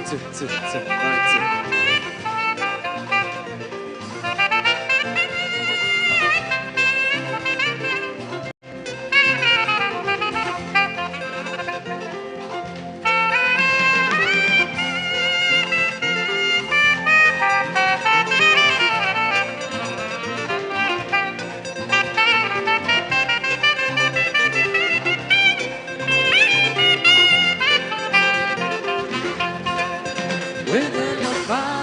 two, two, two, one, two. Within the fire.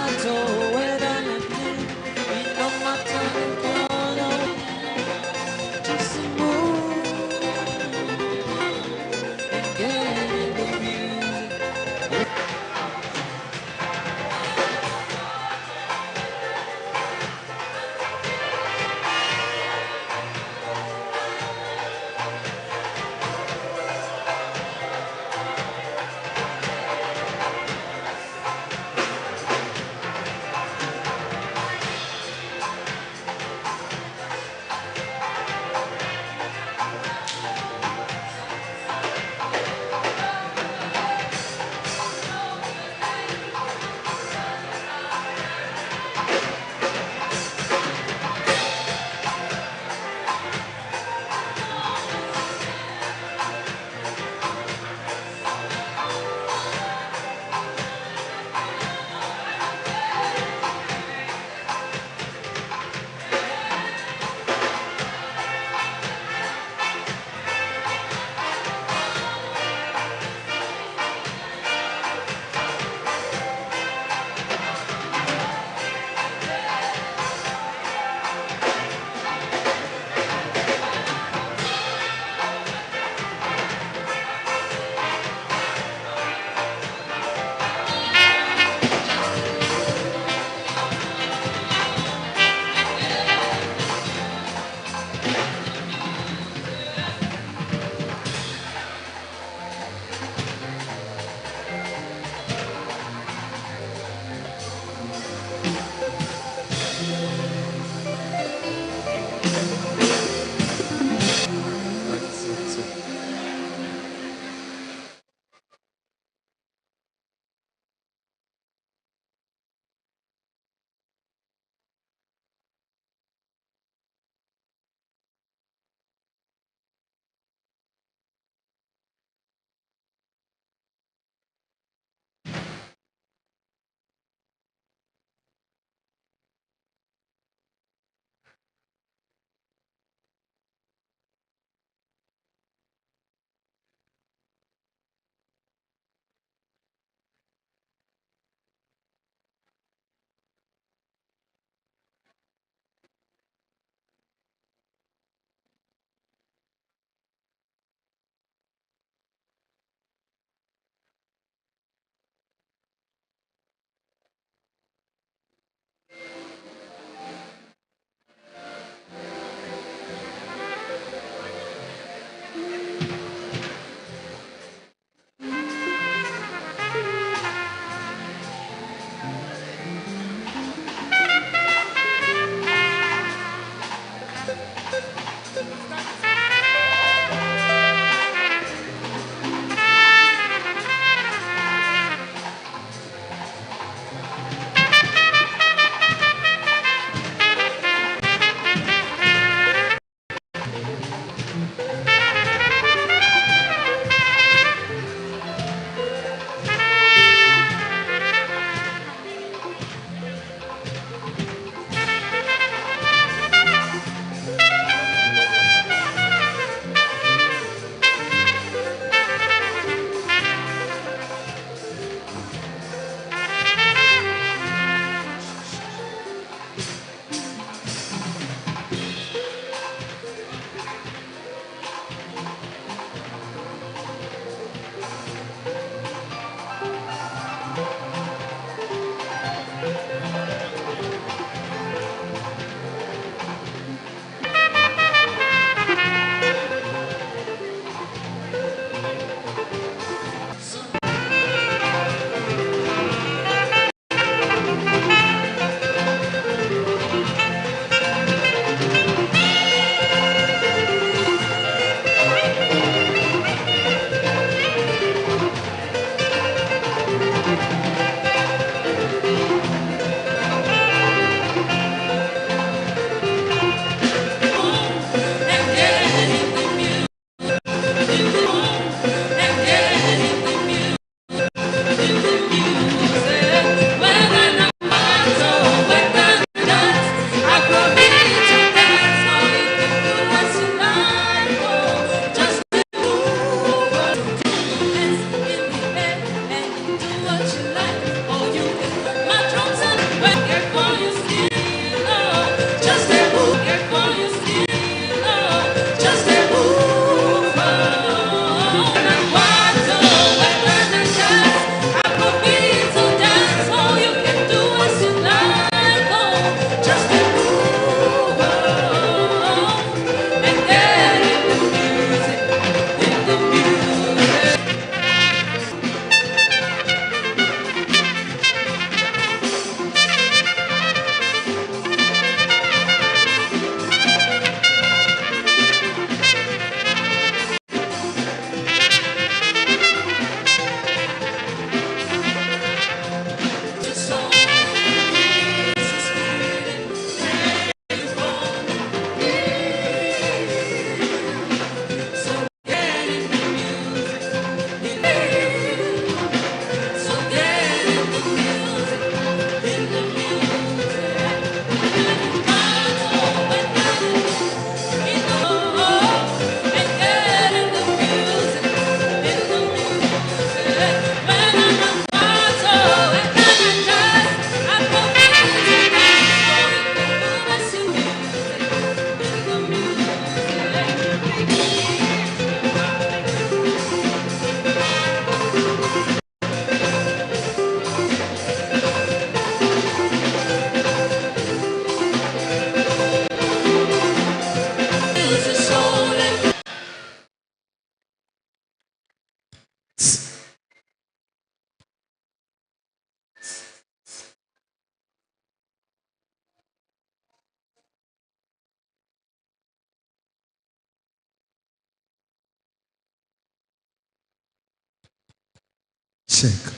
check,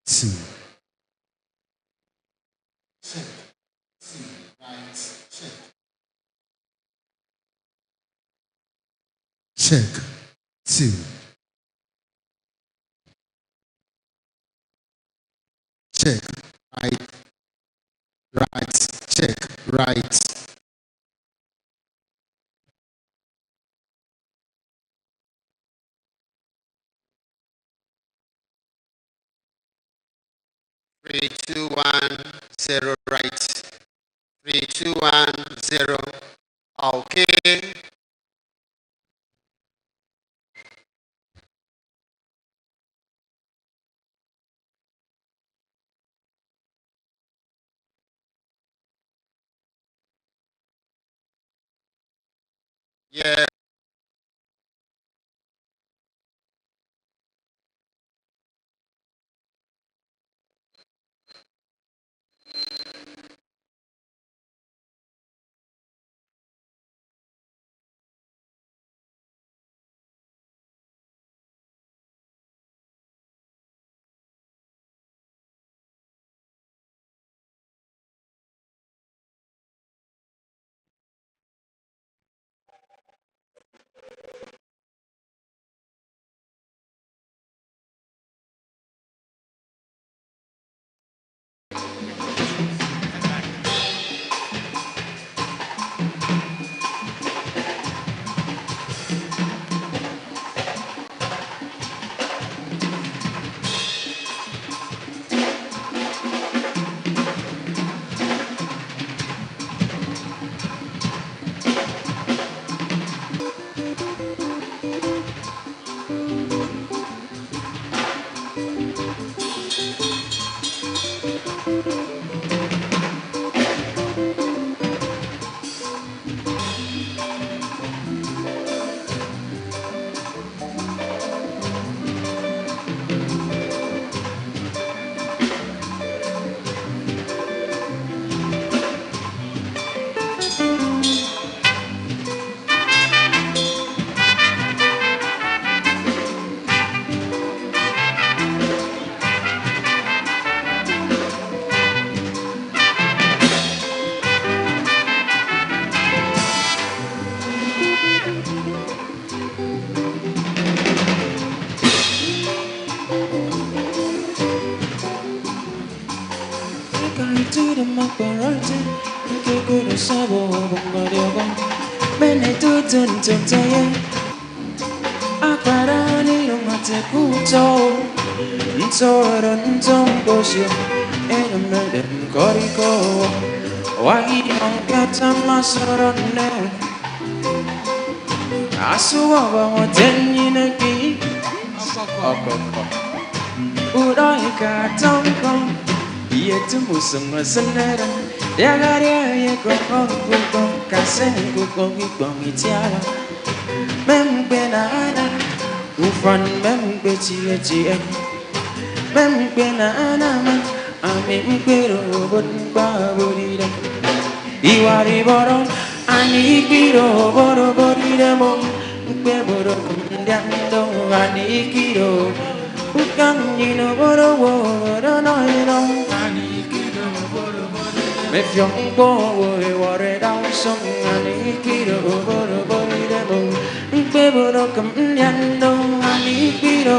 2. Check, 2, right, check. Check, 2. Check, right, check, right. Three, two, one, zero, right. 3, 2, 1, 0. Okay. Yeah. To the macaroni, que cura sabor, bomba de agua. Bene tutto in tentaia. Acquarani non mate cuto. Nsoro ntombosio. E non me den corico. Wai non cata masoro ne. Asuwa wa tenyi neki. Udai katonko. Yet musung senera, Yagaria, Yakon, Casen, Kukong, Itiala, Mem Benana, Ufan Mem Betty, Mem Benana, Amin Pero, Babudida, Iwari Boro, Anikiro, Boro Boridamo, Beboro, Dando, Anikiro, Ukangino, Boro, no. If you're going water down some Anikiro, Bebo come yando, Anikiro,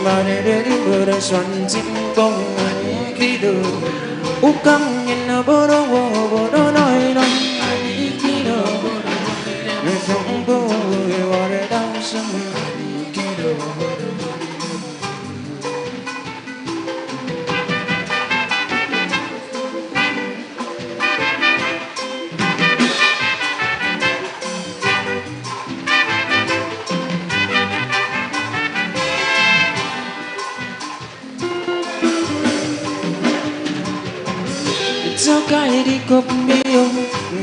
but it is one thing go Anikiro, Ukam in a boro, no, Anikiro, if you're going water down some Anikiro. Sokairi kopmeo,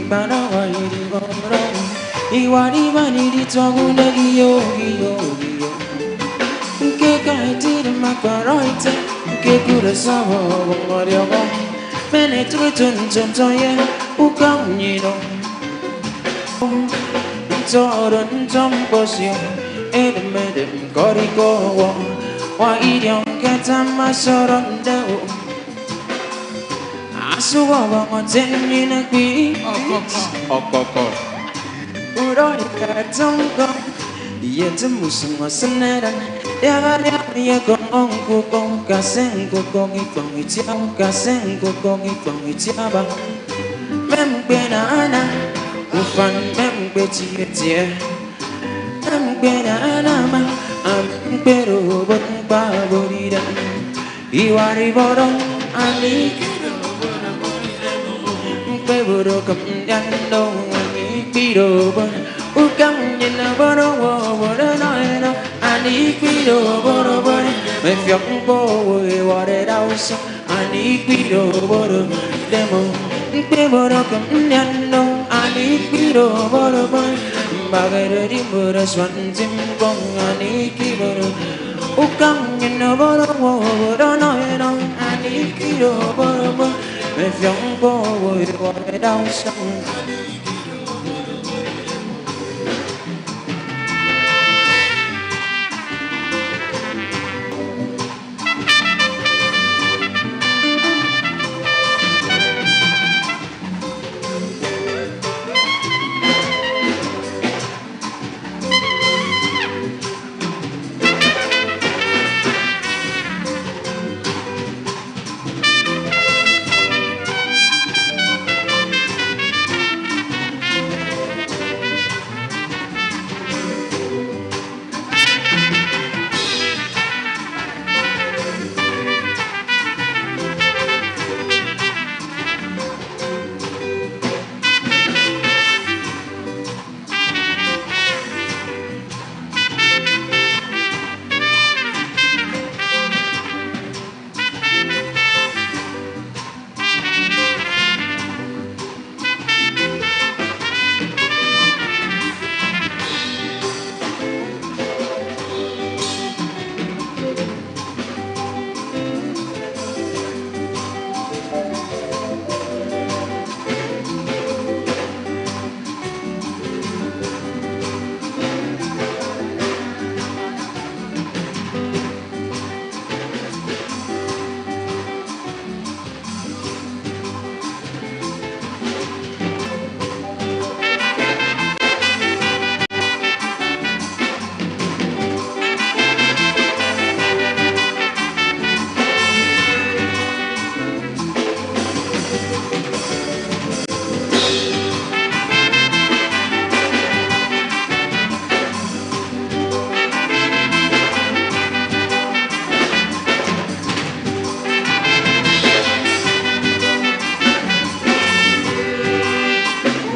banawairi goro, iwari vaniri togune giyo. Ke kaiti de makaraite, ke kura sawo ngoryogo, mene tutun toye, ukamnino. Toron tombosio, edmedem koriko, wa idiom kata masoronda asuwa wa tenni na kwi okoko uroni katongo yetemu semua senaran ya gong kong kaseng kong ciao kaseng kong ciaba mem benana ufan mem betie mem benana ma am pero bon baborida iwari borong ani beboro kam yando ani piro bon ukam nyina boro wo no ani piro boro me fiok bo we ware daus ani piro boro demo beboro kam yando ani piro boro bagare di boro swantim bong ani piro ukam nyina boro wo no ani piro boro me fiok bo we ware daus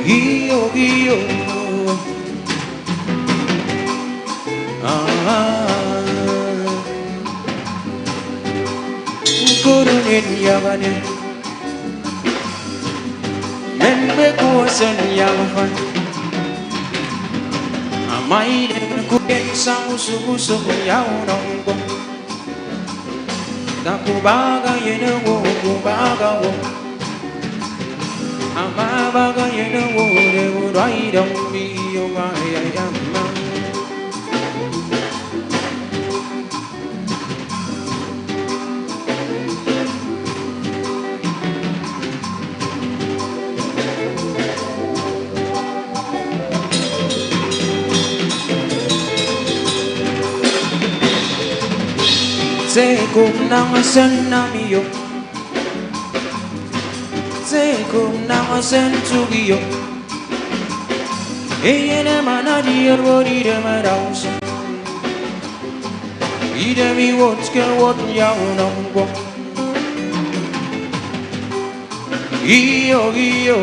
Iyo kurunin yamane membe kuasan yamafan amai dengan kuken sang susu yau nongko aku baga yenengo baga wo ama baga yenengo de urai dong mi yo ya yamma se cùng nang sen namiyo se cùng nang sen tugiyo eyene mana dier wori de maraus ide mi wotske wot yaw nangbo iyo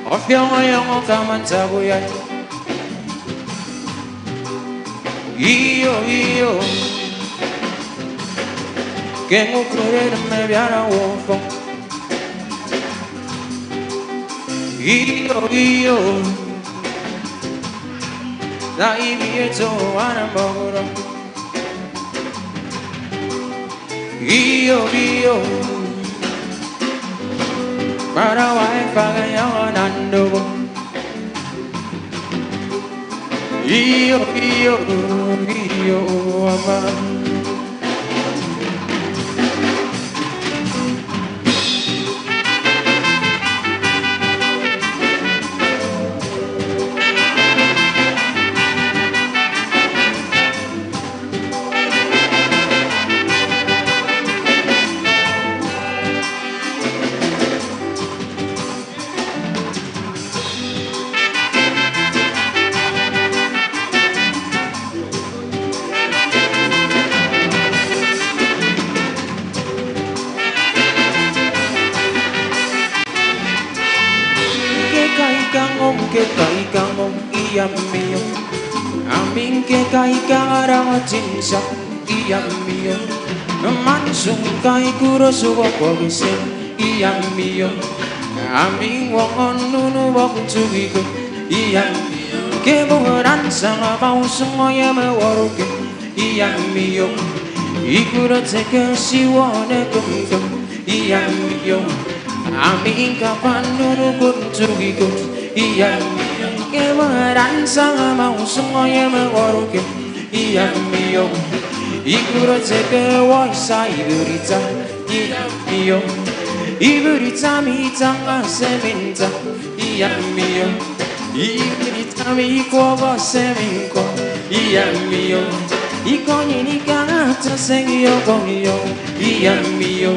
ofya yang kaman sabuyan Iyo que no creer me viara ofo Iyo da ibieto anamoro Iyo para wa faga ya nando Amin ke kai kara cinsa iya mio mansung kai kuro suwa kwesen iya mio amin wong nunu wong cuwiku iya ke boran sama mau semuanya mewaruke iya mio ikuro teke siwane kumkum iya mio amin kapan nunu kun cuwiku iya ke boran sama mau semuanya mewaruke iya mio ikuro teke waisa iburita iya mio iburita mitanga seminta iya mio iburita mi kogo seminko iya mio ikoni nikanga sengiyo kongiyo iya mio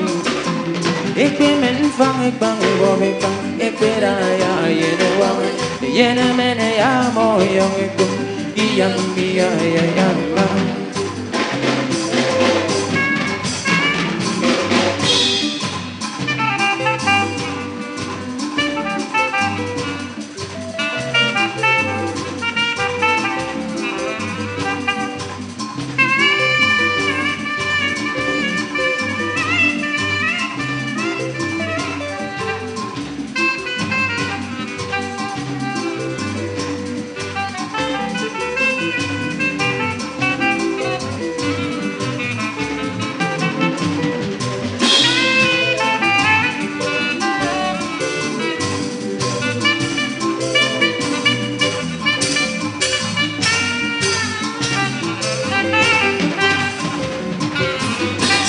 ekwe menfang ekbang bobekang ekwera ya yenewa yene mene ya moyo ekko iya mia ya ya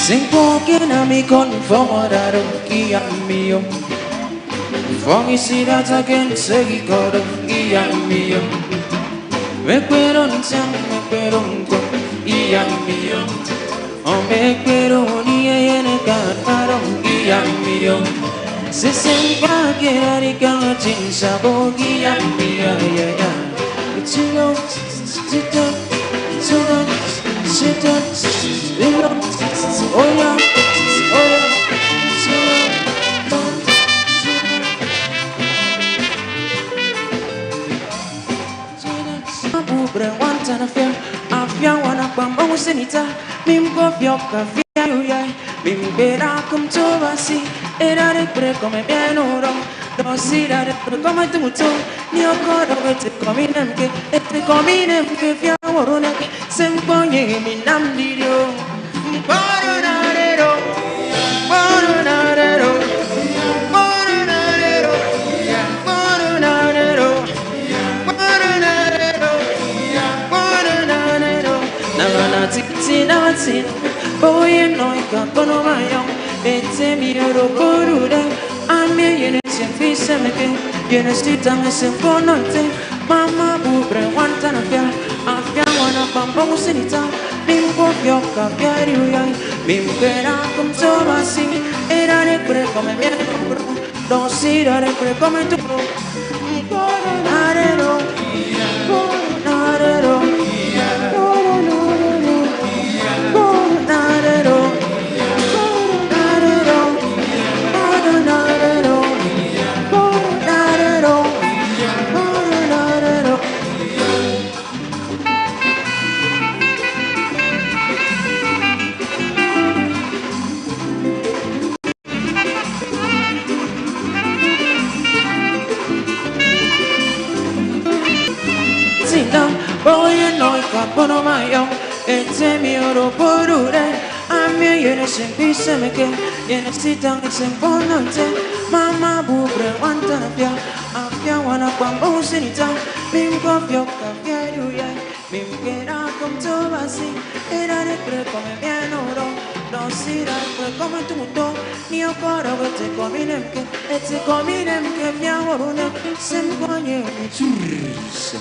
Sing poche nami conformaro chi mio Fongi si data che segui coro chi mio Me pero non siamo me pero un po' chi mio O me pero ni e ne cantaro chi mio Se sembra che la rica cinsa bo chi mio ya ya Ci go sit down sit down oh yeah, oh yeah, Bubre wantana fia, afia wana bamba senita, mimgo fioka fia yuyai, mimbera kum tovasi, era de pre come pianoro, dosira de pre come tumuto, ni okoro vete kominem ke, ete kominem ke fia warone ke, semponye mi nam dirio. Boronarero, boronarero, boronarero, boronarero, boronarero, boronarero. Nagana tiksi dancing, boy noi kakono mayong, ete mi oro borude, ame yene siempre se me que, yene stita me se ponote, mama bubre wantana fia, afia wana bambong senita. Bimbo fioca piariuyai, bimbera cum sobasi, era recre come viene pro, dosira recre come tu pro. Coronarero, coronarero, coronarero, coronarero, coronarero, coronarero, coronarero, coronarero. Boy noi capono maio e se mi oro porure a me yene sempre se me che yene si tangi se bonante mama bubre wantana pia fia wana kwambo sinita Mimko fioka fia duya Mimkera kom to basi Era de cre come bien oro Non si da cre come tutto Nio coro che te cominemke E te cominemke fia warune Sem kogne mi turis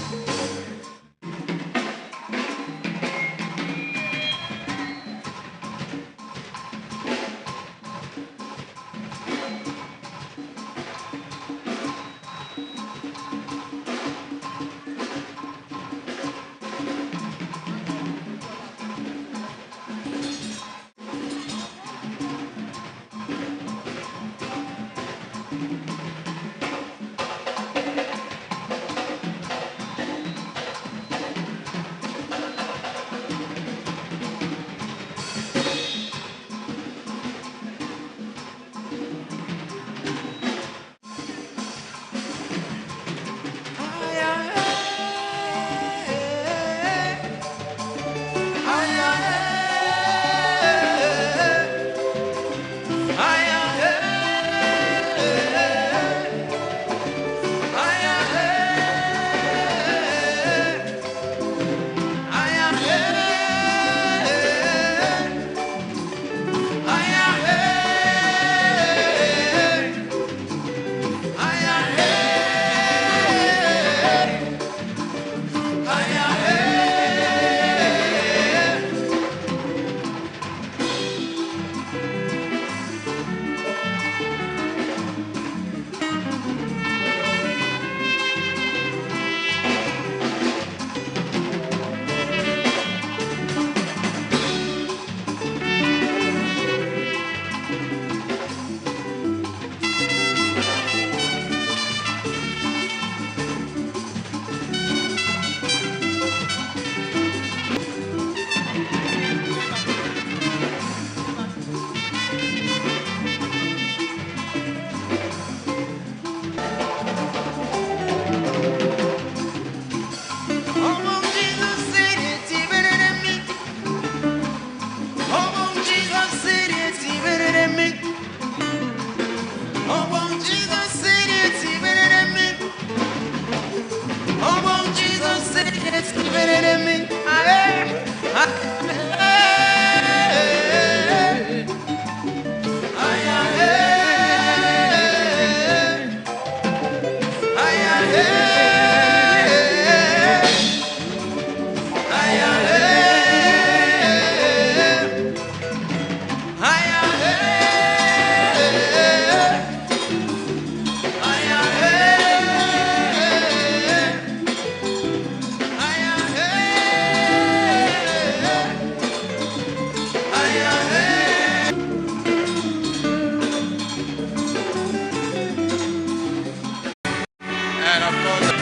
And of course,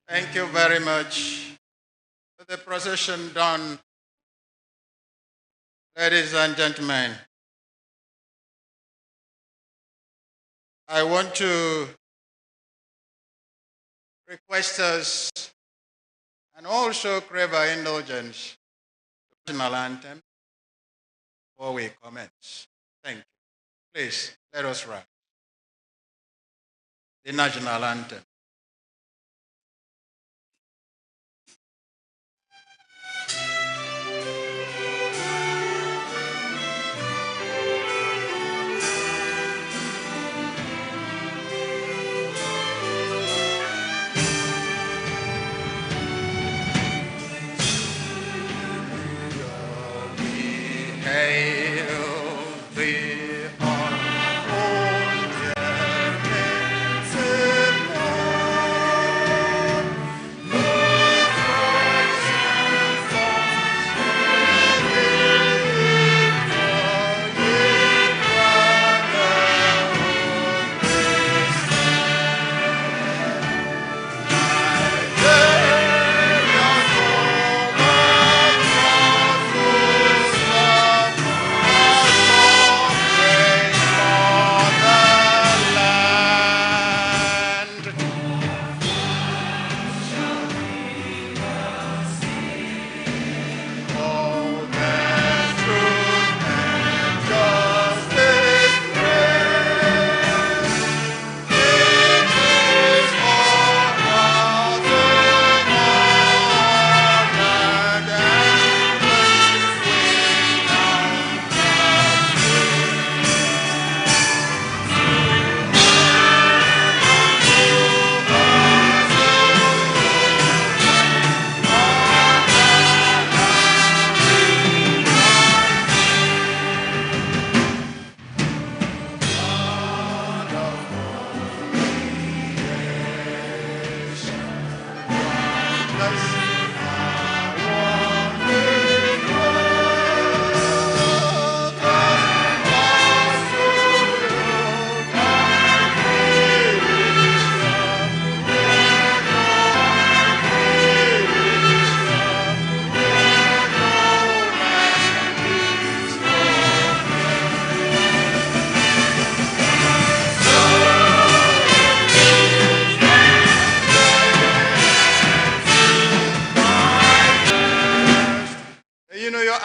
thank you very much. With the procession done, ladies and gentlemen, I want to request us and also crave our indulgence to the national anthem before we commence. Thank you. Please, let us rise. The national anthem.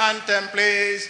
anthem, please.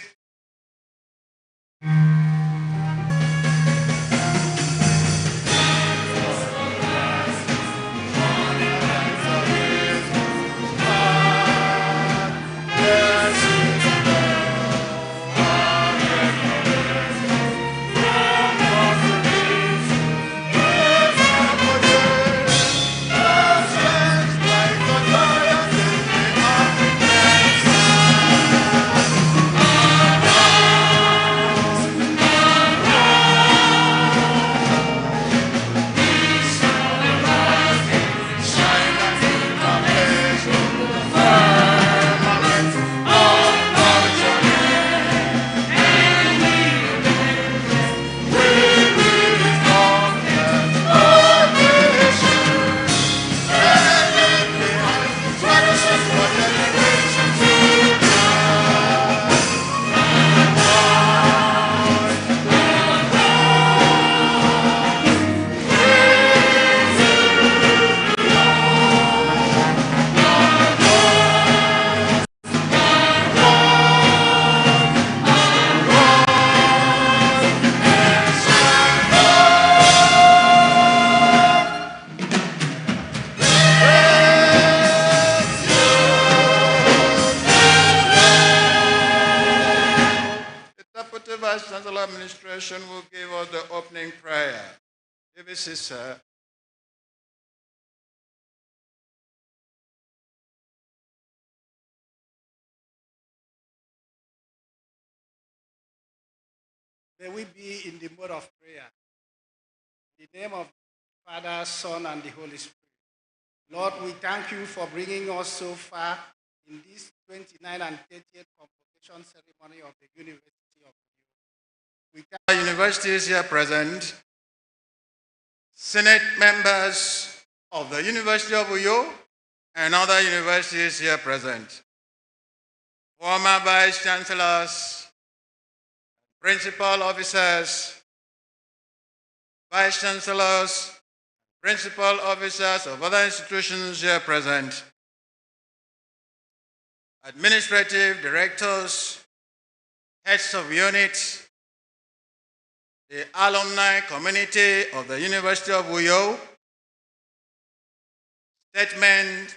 Vice Chancellor Administration will give us the opening prayer. David Sister. May we be in the mode of prayer. In the name of the Father, Son, and the Holy Spirit. Lord, we thank you for bringing us so far in this 29th and 30th Convocation ceremony of the University of Uyo. We thank universities here present, Senate members of the University of Uyo, and other universities here present, former Vice Chancellors, Principal Officers, Vice Chancellors, Principal Officers of other institutions here present, Administrative Directors, Heads of Units, the alumni community of the University of Uyo, statesmen,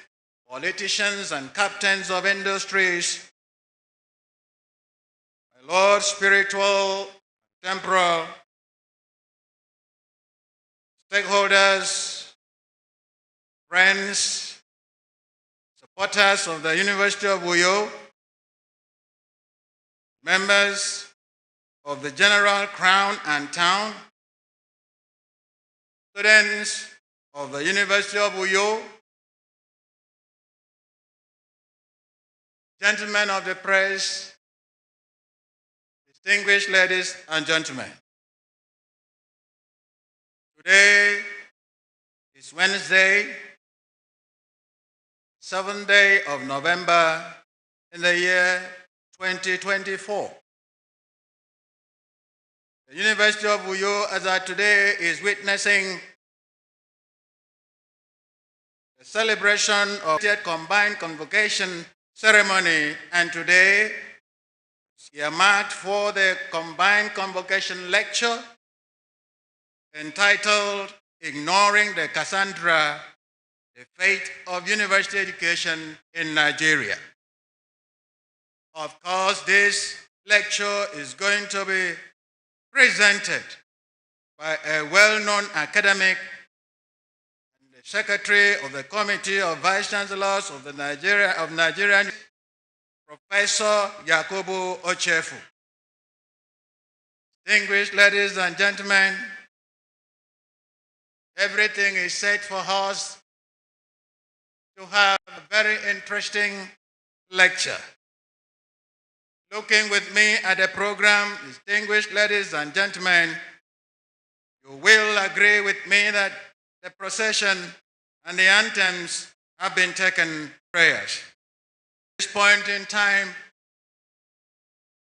politicians, and captains of industries, my Lord, spiritual, temporal, stakeholders, friends, supporters of the University of Uyo, members of the General Crown and Town, students of the University of Uyo, gentlemen of the press, distinguished ladies and gentlemen. Today is Wednesday, 7th day of November in the year 2024. The University of Uyo, as of today, is witnessing the celebration of the combined convocation ceremony, and today is earmarked for the combined convocation lecture entitled Ignoring the Cassandra, the Fate of University Education in Nigeria. Of course, this lecture is going to be presented by a well-known academic and the Secretary of the Committee of Vice Chancellors of the Nigerian, Professor Yakubu Ochefu. Distinguished ladies and gentlemen, everything is set for us to have a very interesting lecture. Looking with me at the program, distinguished ladies and gentlemen, you will agree with me that the procession and the anthems have been taken prayers. At this point in time,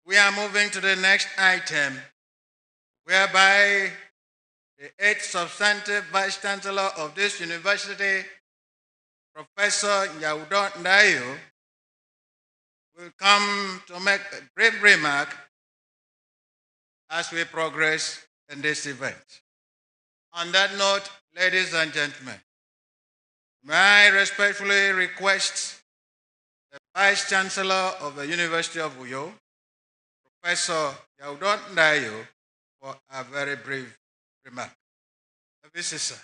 we are moving to the next item, whereby the 8th substantive Vice Chancellor of this university, Professor Nyaudo Ndayo, will come to make a brief remark as we progress in this event. On that note, ladies and gentlemen, may I respectfully request the Vice Chancellor of the University of Uyo, Professor Yaudon Ndayo, for a very brief remark. This is sir.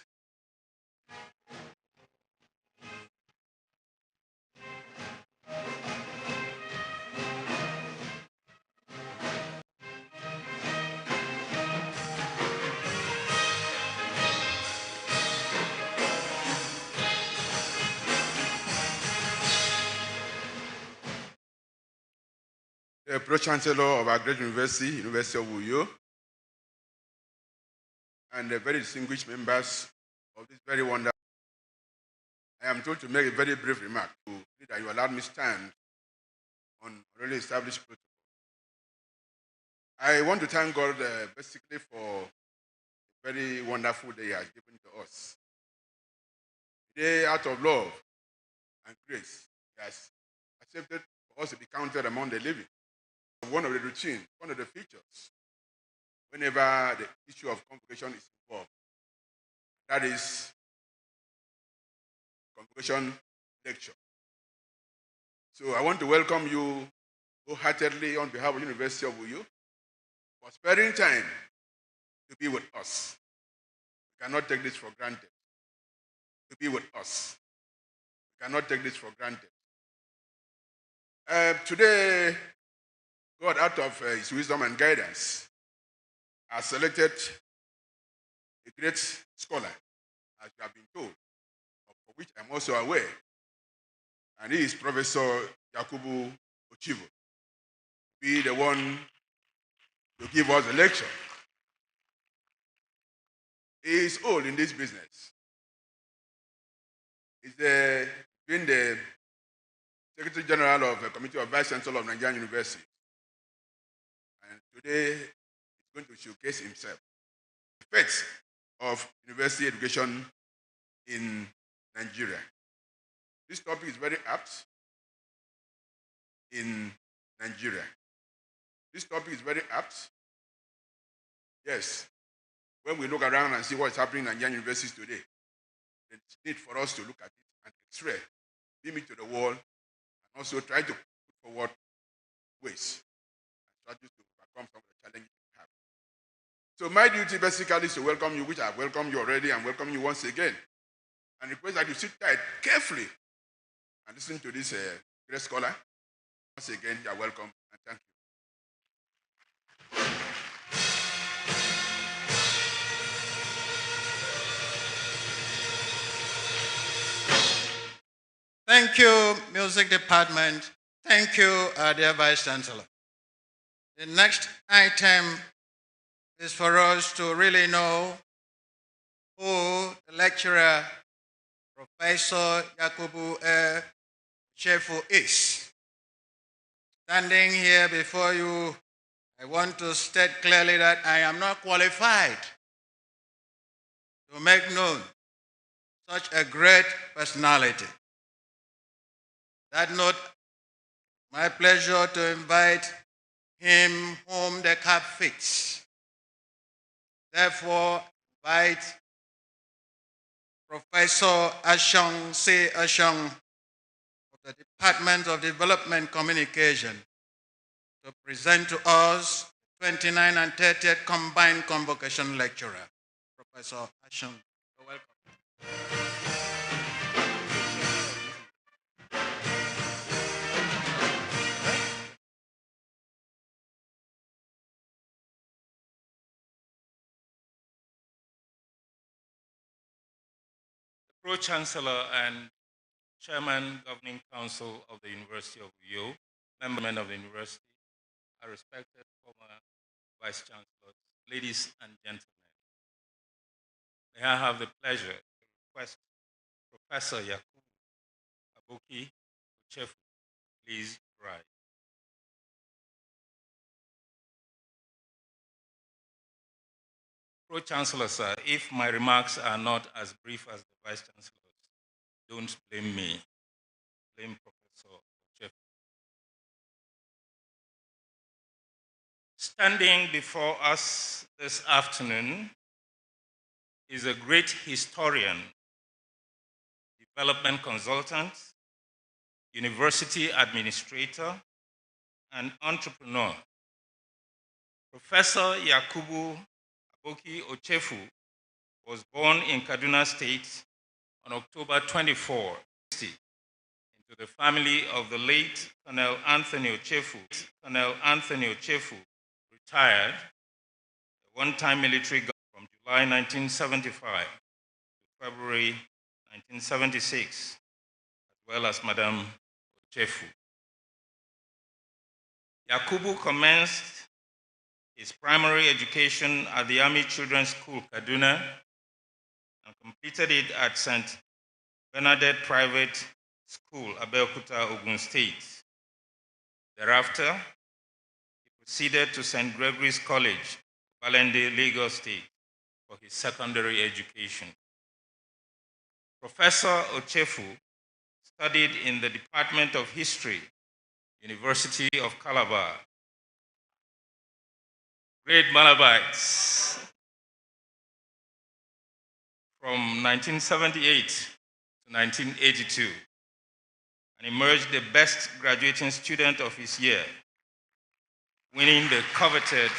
The Pro-Chancellor of our great university, University of Uyo, and the very distinguished members of this very wonderful. I am told to make a very brief remark to that you allowed me stand on already established protocol. I want to thank God basically for a very wonderful day He has given to us. Today, out of love and grace, He has accepted for us to be counted among the living. One of the routines, one of the features, whenever the issue of convocation is involved, that is convocation lecture. So I want to welcome you wholeheartedly on behalf of the University of Uyo for sparing time to be with us. We cannot take this for granted. To be with us. We cannot take this for granted. Today, God, out of His wisdom and guidance, has selected a great scholar, as you have been told, of which I'm also aware, and he is Professor Yakubu Ochivo, be the one to give us a lecture. He is old in this business. He's been the Secretary General of the Committee of Vice Chancellor of Nigerian University. And today, he's going to showcase himself. The effects of university education in Nigeria. This topic is very apt in Nigeria. This topic is very apt. Yes. When we look around and see what's happening in Nigerian universities today, there's need for us to look at it and x-ray, beam it to the wall, and also try to put forward ways and strategies to overcome some of the challenges we have. So my duty basically is to welcome you, which I have welcomed you already, and welcome you once again. And request that you sit tight carefully and listen to this great scholar. Once again, you are welcome and thank you. Thank you, Music Department. Thank you, dear Vice Chancellor. The next item is for us to really know who the lecturer, Professor Yakubu Chefu is. Standing here before you, I want to state clearly that I am not qualified to make known such a great personality. That note, my pleasure to invite him whom the cap fits. Therefore, invite Professor Ashong C. Ashong of the Department of Development Communication to present to us 29th and 30th Combined Convocation Lecturer. Professor Ashong, you're welcome. Pro-Chancellor and Chairman Governing Council of the University of Uyo, members of the university, our respected former Vice Chancellors, ladies and gentlemen. May I have the pleasure to request Professor Yakubu Aboki Ochefu, please rise. Pro-Chancellor, sir, if my remarks are not as brief as the Vice Chancellor's, don't blame me. Blame Professor Ochefu. Standing before us this afternoon is a great historian, development consultant, university administrator, and entrepreneur. Professor Yakubu Aboki Ochefu was born in Kaduna State on October 24, into the family of the late Colonel Anthony Ochefu. Colonel Anthony Ochefu retired, a one-time military guard from July 1975 to February 1976, as well as Madame Ochefu. Yakubu commenced his primary education at the Army Children's School, Kaduna, and completed it at St. Bernadette Private School, Abeokuta, Ogun State. Thereafter, he proceeded to St. Gregory's College, Balende, Lagos State, for his secondary education. Professor Ochefu studied in the Department of History, University of Calabar. Great Malabites. From 1978 to 1982, and emerged the best graduating student of his year, winning the coveted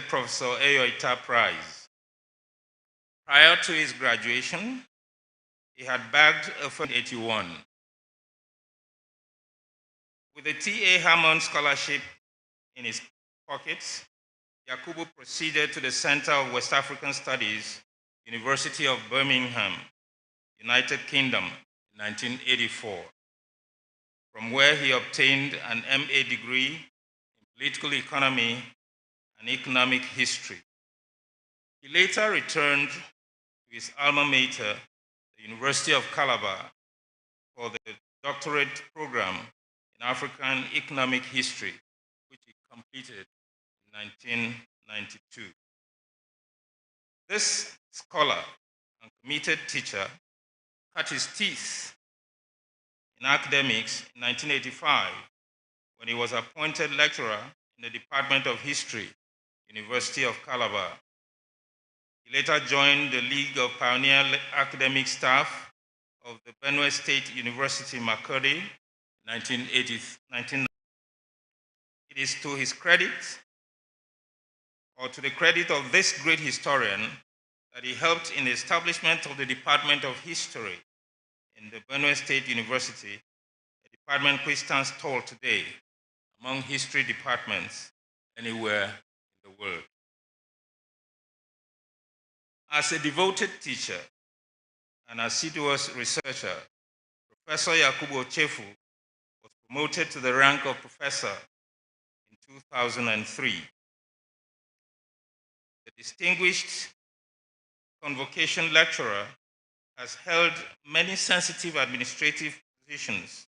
Professor Eyoita Prize. Prior to his graduation, he had bagged a 81. With the T.A. Hammond Scholarship in his pockets, Yakubu proceeded to the Center of West African Studies, University of Birmingham, United Kingdom, in 1984, from where he obtained an MA degree in political economy and economic history. He later returned to his alma mater, the University of Calabar, for the doctorate program in African economic history, which he completed in 1992. This scholar and committed teacher cut his teeth in academics in 1985 when he was appointed lecturer in the Department of History, University of Calabar. He later joined the League of Pioneer Academic Staff of the Benue State University, Makurdi, in 1990. It is to his credit, or to the credit of this great historian, that he helped in the establishment of the Department of History in the Benue State University, a department which stands tall today among history departments anywhere in the world. As a devoted teacher and assiduous researcher, Professor Yakubu Ochefu was promoted to the rank of professor in 2003. The distinguished Convocation lecturer has held many sensitive administrative positions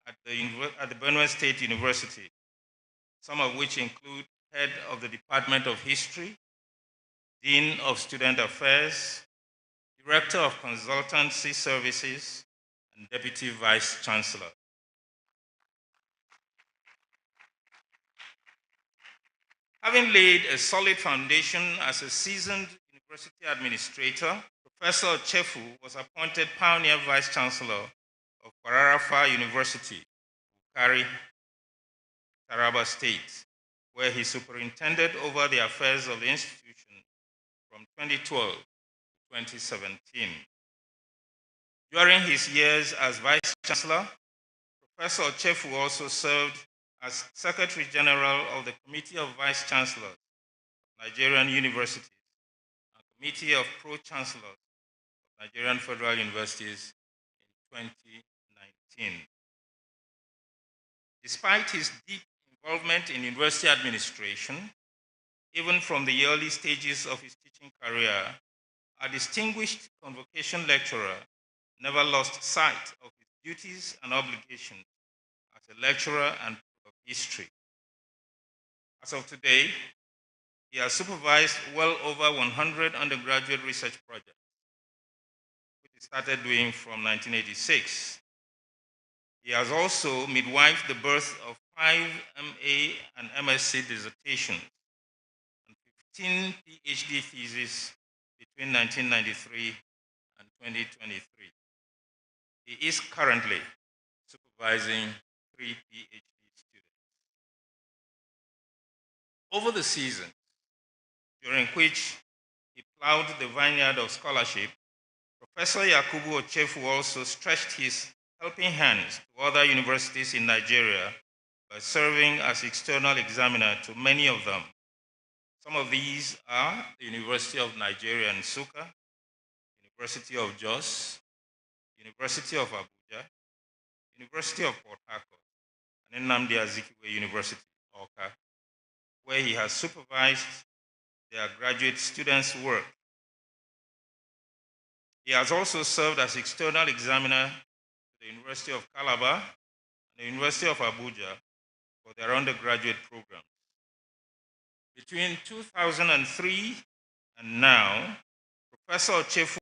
at the Benue State University, some of which include head of the Department of History, Dean of Student Affairs, Director of Consultancy Services, and Deputy Vice Chancellor. Having laid a solid foundation as a seasoned university administrator, Professor Ochefu was appointed Pioneer Vice Chancellor of Kwararafa University, Bukari, Taraba State, where he superintended over the affairs of the institution from 2012 to 2017. During his years as Vice Chancellor, Professor Ochefu also served as Secretary General of the Committee of Vice Chancellors of Nigerian Universities and Committee of Pro-Chancellors of Nigerian Federal Universities in 2019. Despite his deep involvement in university administration, even from the early stages of his teaching career, a distinguished Convocation lecturer never lost sight of his duties and obligations as a lecturer and of history. As of today, he has supervised well over 100 undergraduate research projects, which he started doing from 1986. He has also midwifed the birth of 5 MA and MSc dissertations and 15 PhD theses between 1993 and 2023. He is currently supervising 3 PhD students. Over the season, during which he plowed the vineyard of scholarship, Professor Yakubu Ochefu also stretched his helping hands to other universities in Nigeria by serving as external examiner to many of them. Some of these are the University of Nigeria in Nsukka, University of Jos, University of Abuja, University of Port Harcourt, and Nnamdi Azikiwe University, Awka, where he has supervised their graduate students' work. He has also served as external examiner to the University of Calabar and the University of Abuja for their undergraduate programs. Between 2003 and now, Professor Ochefu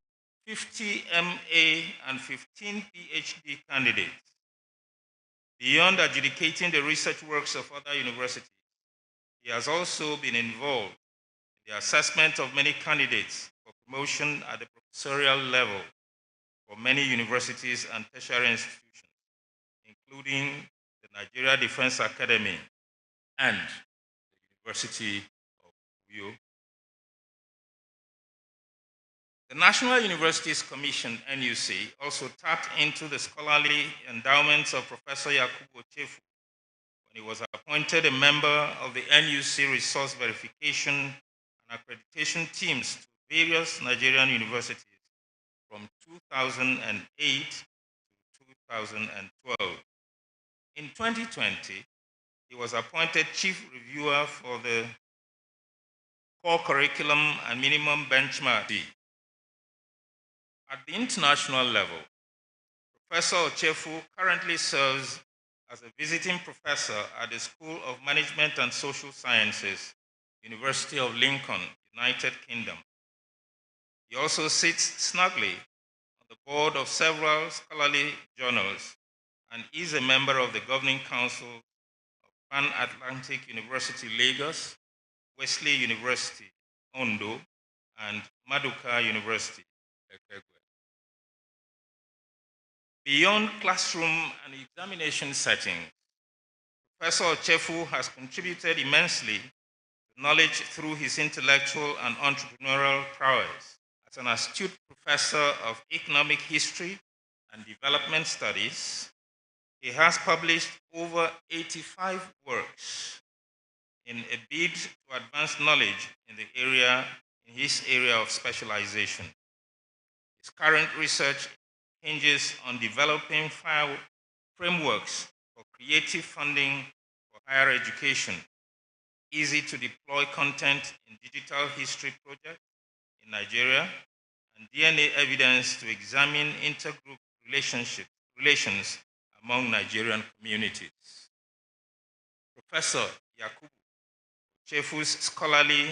50 MA and 15 PhD candidates. Beyond adjudicating the research works of other universities, he has also been involved in the assessment of many candidates for promotion at the professorial level for many universities and tertiary institutions, including the Nigeria Defense Academy and the University of Uyo. The National Universities Commission, NUC, also tapped into the scholarly endowments of Professor Yakubu Ochefu when he was appointed a member of the NUC Resource Verification and Accreditation teams to various Nigerian universities from 2008 to 2012. In 2020, he was appointed Chief Reviewer for the Core Curriculum and Minimum Benchmark. At the international level, Professor Ochefu currently serves as a visiting professor at the School of Management and Social Sciences, University of Lincoln, United Kingdom. He also sits snugly on the board of several scholarly journals and is a member of the governing council of Pan-Atlantic University, Lagos, Wesley University, Ondo, and Maduka University, Ekegwe. Beyond classroom and examination settings, Professor Ochefu has contributed immensely to knowledge through his intellectual and entrepreneurial prowess. As an astute professor of economic history and development studies, he has published over 85 works in a bid to advance knowledge in his area of specialization. His current research hinges on developing frameworks for creative funding for higher education, easy to deploy content in digital history projects in Nigeria, and DNA evidence to examine intergroup relations among Nigerian communities. Professor Yakubu Ochefu's scholarly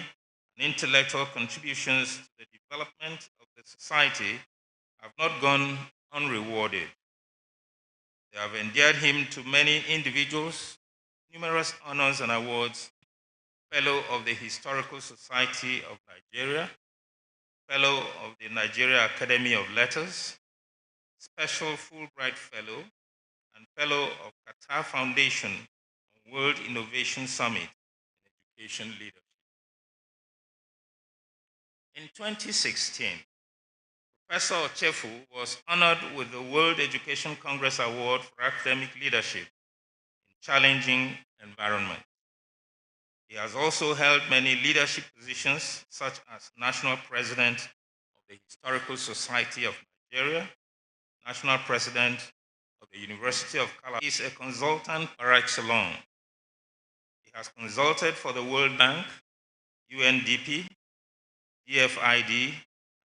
and intellectual contributions to the development of the society have not gone unrewarded. They have endeared him to many individuals, numerous honors and awards, Fellow of the Historical Society of Nigeria, Fellow of the Nigeria Academy of Letters, Special Fulbright Fellow, and Fellow of Qatar Foundation on World Innovation Summit in Education Leadership. In 2016, Professor Ochefu was honored with the World Education Congress Award for Academic Leadership in Challenging Environments. He has also held many leadership positions, such as National President of the Historical Society of Nigeria, National President of the University of Calabar. He is a consultant par excellence. He has consulted for the World Bank, UNDP, DFID,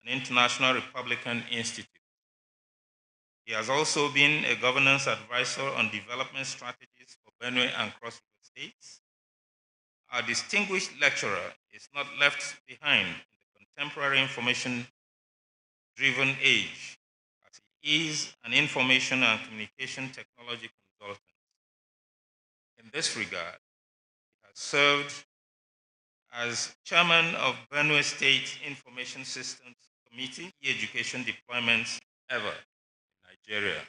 and International Republican Institute. He has also been a governance advisor on development strategies for Benue and Cross River states. Our distinguished lecturer is not left behind in the contemporary information-driven age, as he is an information and communication technology consultant. In this regard, he has served as chairman of Benue State Information Systems Committee, education deployments ever in Nigeria.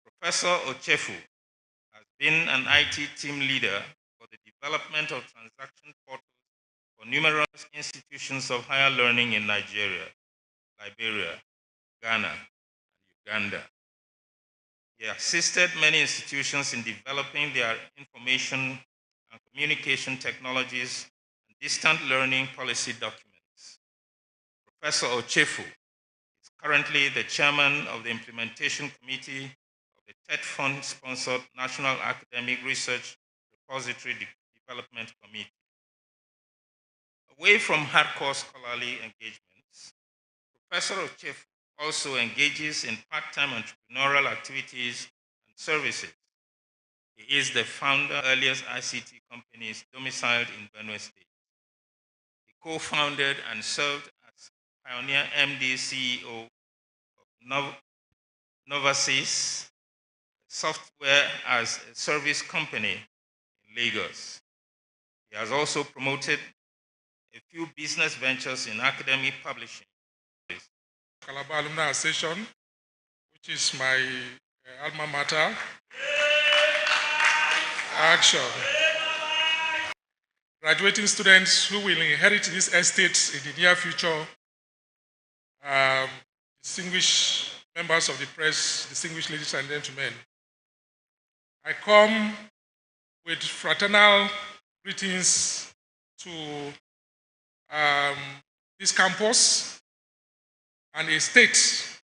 Professor Ochefu has been an IT team leader for the development of transaction portals for numerous institutions of higher learning in Nigeria, Liberia, Ghana, and Uganda. He assisted many institutions in developing their information and communication technologies and distant learning policy documents. Professor Ochefu is currently the chairman of the Implementation Committee of the TED Fund-sponsored National Academic Research Repository Development Committee. Away from hardcore scholarly engagements, Professor Ochefu also engages in part-time entrepreneurial activities and services. He is the founder of the earliest ICT companies domiciled in Benue State. He co-founded and served as pioneer MD CEO of Novasys Software as a Service company in Lagos. He has also promoted a few business ventures in academic publishing. Calabar Alumni Association, which is my alma mater. Action. Graduating students who will inherit this estate in the near future, distinguished members of the press, distinguished ladies and gentlemen, I come with fraternal greetings to this campus and a state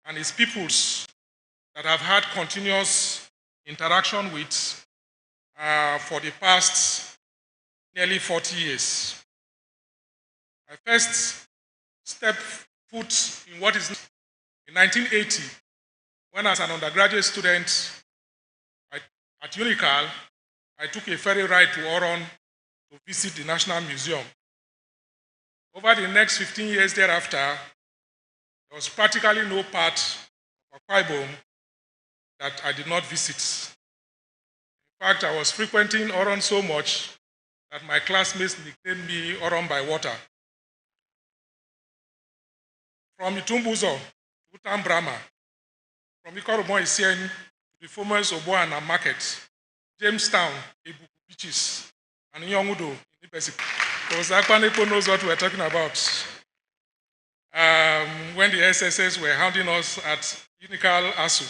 and its peoples that have had continuous interaction with for the past nearly 40 years. I first stepped foot in what is in 1980, when as an undergraduate student at UNICAL, I took a ferry ride to Oron to visit the National Museum. Over the next 15 years thereafter, there was practically no part of Akwa Ibom that I did not visit. In fact, I was frequenting Oron so much that my classmates nicknamed me Oron by water. From Itumbuzo to Utambrama, from Ikorobon Isien to the former Oboana Market, Jamestown, Ebuku Beaches, and Yongudo in Ibesi. Because Akwanepo knows what we're talking about. When the SSS were hounding us at Unical ASU,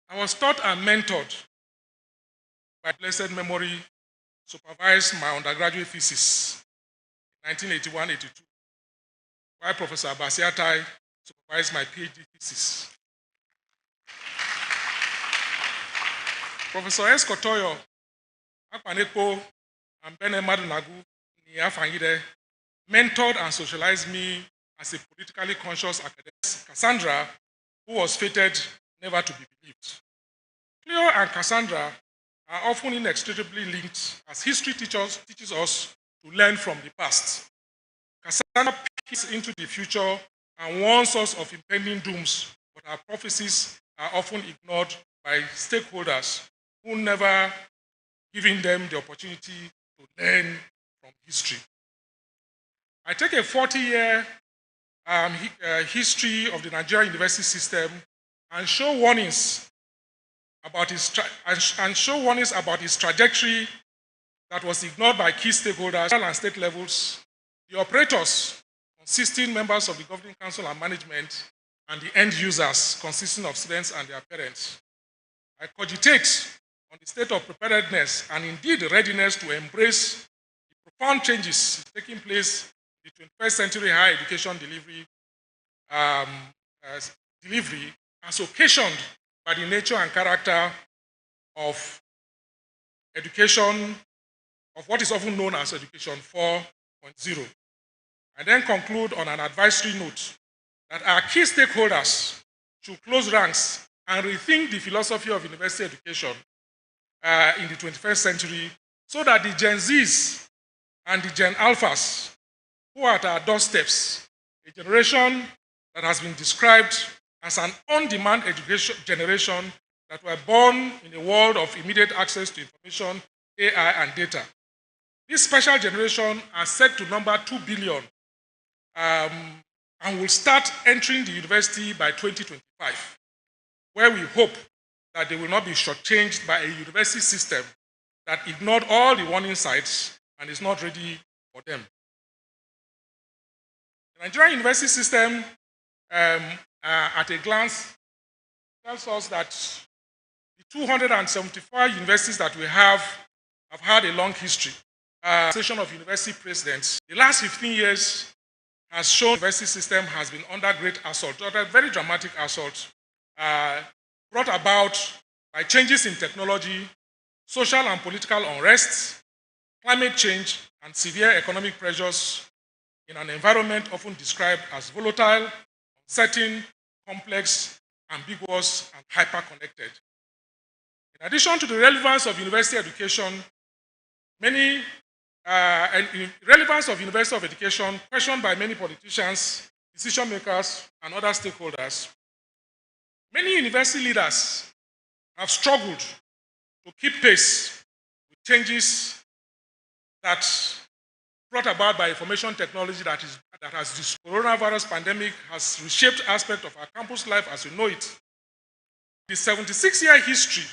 I was taught and mentored by blessed memory, supervised my undergraduate thesis in 1981-82, while Professor Abasiatai supervised my PhD thesis. Professor S. Kotoyo, Akwanepo, and Bene Madunagu Niafangide mentored and socialized me as a politically conscious academic. Cassandra, who was fated never to be believed. Cleo and Cassandra are often inextricably linked as history teaches us to learn from the past. Cassandra peeks into the future and warns us of impending dooms, but her prophecies are often ignored by stakeholders who never giving them the opportunity to learn from history. I take a 40-year history of the Nigerian university system and show warnings about its trajectory that was ignored by key stakeholders and state levels, the operators, consisting members of the governing council and management, and the end users, consisting of students and their parents. I cogitate on the state of preparedness and indeed readiness to embrace the profound changes taking place in the 21st century higher education delivery as occasioned by the nature and character of education, of what is often known as Education 4.0. I then conclude on an advisory note that our key stakeholders should close ranks and rethink the philosophy of university education in the 21st century so that the Gen Zs and the Gen Alphas who are at our doorsteps, a generation that has been described as an on-demand education generation, that were born in a world of immediate access to information, AI, and data. This special generation are set to number 2 billion and will start entering the university by 2025, where we hope that they will not be shortchanged by a university system that ignored all the warning signs and is not ready for them. The Nigerian university system, at a glance, tells us that the 275 universities that we have had a long history. Association of University Presidents, the last 15 years has shown the university system has been under great assault, under very dramatic assault, brought about by changes in technology, social and political unrest, climate change, and severe economic pressures in an environment often described as volatile, uncertain, complex, ambiguous, and hyper-connected. In addition to the relevance of university education, relevance of university education questioned by many politicians, decision makers, and other stakeholders, many university leaders have struggled to keep pace with changes that brought about by information technology that has this coronavirus pandemic has reshaped aspects of our campus life as we know it. The 76-year history,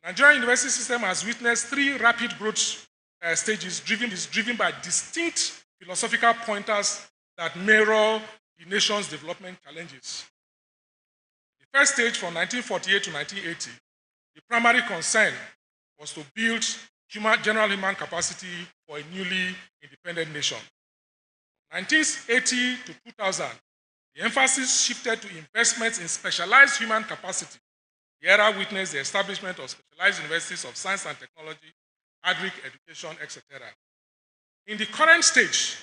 the Nigerian university system has witnessed 3 rapid growth stages driven by distinct philosophical pointers that mirror the nation's development challenges. The first stage from 1948 to 1980, the primary concern was to build general human capacity for a newly independent nation. 1980 to 2000, the emphasis shifted to investments in specialized human capacity. The era witnessed the establishment of specialized universities of science and technology, agric education, etc. In the current stage,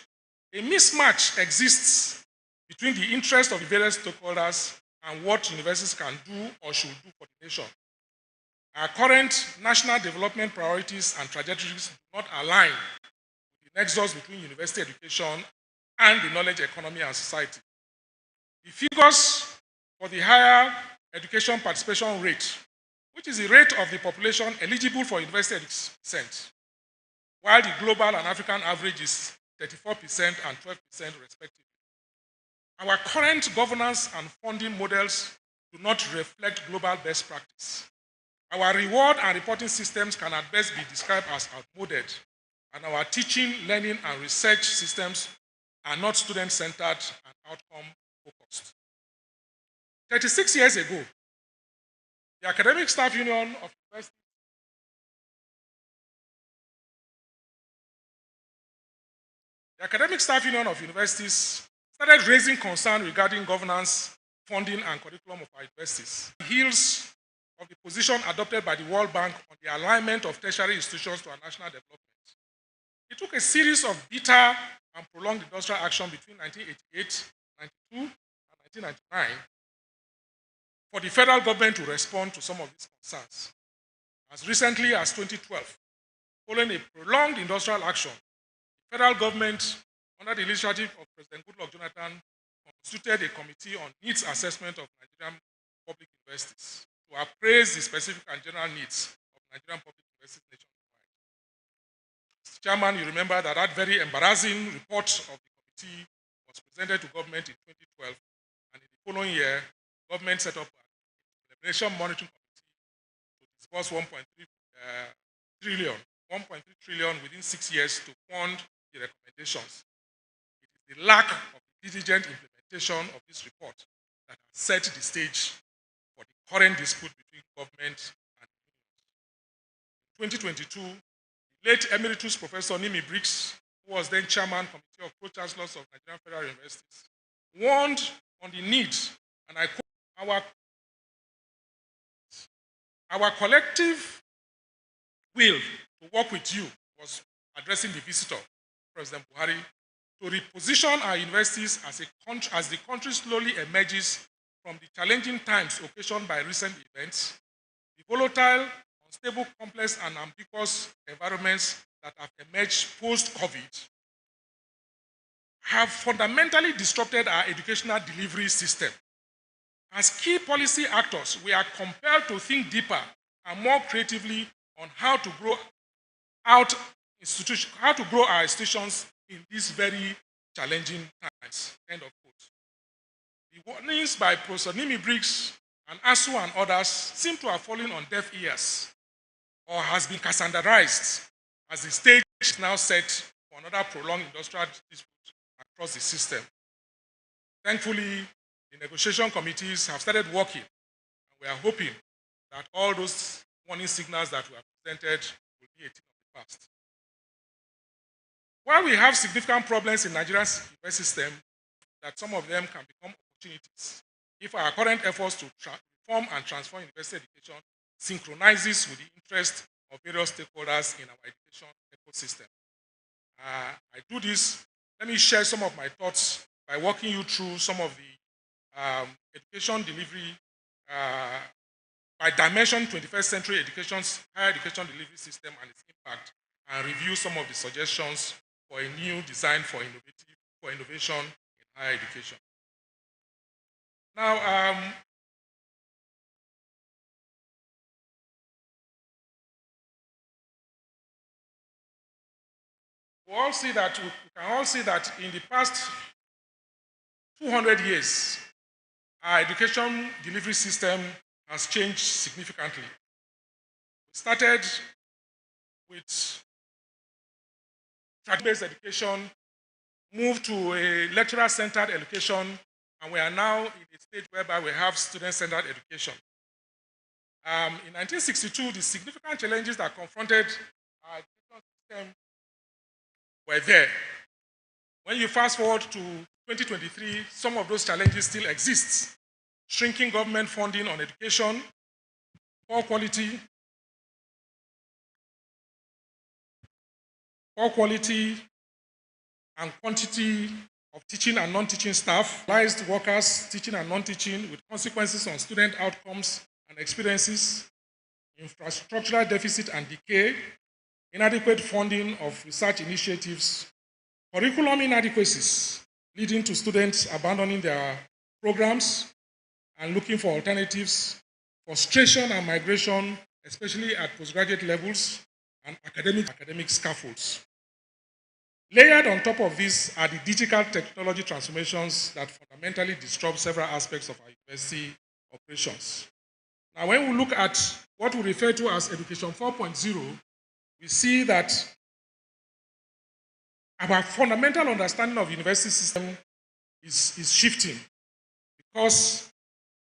a mismatch exists between the interests of the various stakeholders and what universities can do or should do for the nation. Our current national development priorities and trajectories do not align with the nexus between university education and the knowledge economy and society. The figures for the higher education participation rate, which is the rate of the population eligible for university education, while the global and African average is 34% and 12% respectively. Our current governance and funding models do not reflect global best practice. Our reward and reporting systems can at best be described as outmoded, and our teaching, learning, and research systems are not student-centered and outcome-focused. 36 years ago, the Academic Staff Union of Universities started raising concern regarding governance, funding, and curriculum of our universities. On the heels of the position adopted by the World Bank on the alignment of tertiary institutions to our national development. It took a series of bitter and prolonged industrial action between 1988, 92, and 1999 for the federal government to respond to some of these concerns. As recently as 2012, following a prolonged industrial action, the federal government, under the initiative of President Goodluck Jonathan, constituted a committee on needs assessment of Nigerian public universities to appraise the specific and general needs of Nigerian public universities nationwide. Mr. Chairman, you remember that very embarrassing report of the committee was presented to government in 2012, and in the following year, government set up an implementation monitoring committee to disburse 1.3 trillion within 6 years to fund the recommendations. It is the lack of diligent implementation of this report that has set the stage for the current dispute between government and unions. In 2022, the late Emeritus Professor Nimi Briggs, who was then chairman committee of Pro-Chancellors of Nigerian Federal Universities, warned on the need, and I quote, our collective will to work with you, was addressing the visitor, President Buhari, to reposition our universities as the country slowly emerges from the challenging times occasioned by recent events, the volatile, unstable, complex, and ambiguous environments that have emerged post-COVID have fundamentally disrupted our educational delivery system As key policy actors, we are compelled to think deeper and more creatively on how to grow our institutions in these very challenging times. End of quote. The warnings by Professor Nimi Briggs and ASU and others seem to have fallen on deaf ears or has been Cassanderized as the stage is now set for another prolonged industrial dispute across the system. Thankfully, the negotiation committees have started working, and we are hoping that all those warning signals that we have presented will be a thing of the past. While we have significant problems in Nigeria's university system, that some of them can become opportunities if our current efforts to reform and transform university education synchronizes with the interest of various stakeholders in our education ecosystem. I do this. Let me share some of my thoughts by walking you through some of the education delivery by dimension 21st century education's higher education delivery system and its impact, and review some of the suggestions for a new design for innovation in higher education. Now, we can all see that in the past 200 years, our education delivery system has changed significantly. We started with track-based education, moved to a lecturer-centered education, and we are now in a stage whereby we have student-centered education. In 1962, the significant challenges that confronted our education system were there. When you fast forward to 2023, some of those challenges still exist. Shrinking government funding on education, poor quality and quantity of teaching and non-teaching staff, licensed workers teaching and non-teaching with consequences on student outcomes and experiences, infrastructural deficit and decay, inadequate funding of research initiatives, curriculum inadequacies leading to students abandoning their programs and looking for alternatives, frustration and migration, especially at postgraduate levels, and academic scaffolds. Layered on top of this are the digital technology transformations that fundamentally disrupt several aspects of our university operations. Now, when we look at what we refer to as Education 4.0, we see that our fundamental understanding of university system is shifting because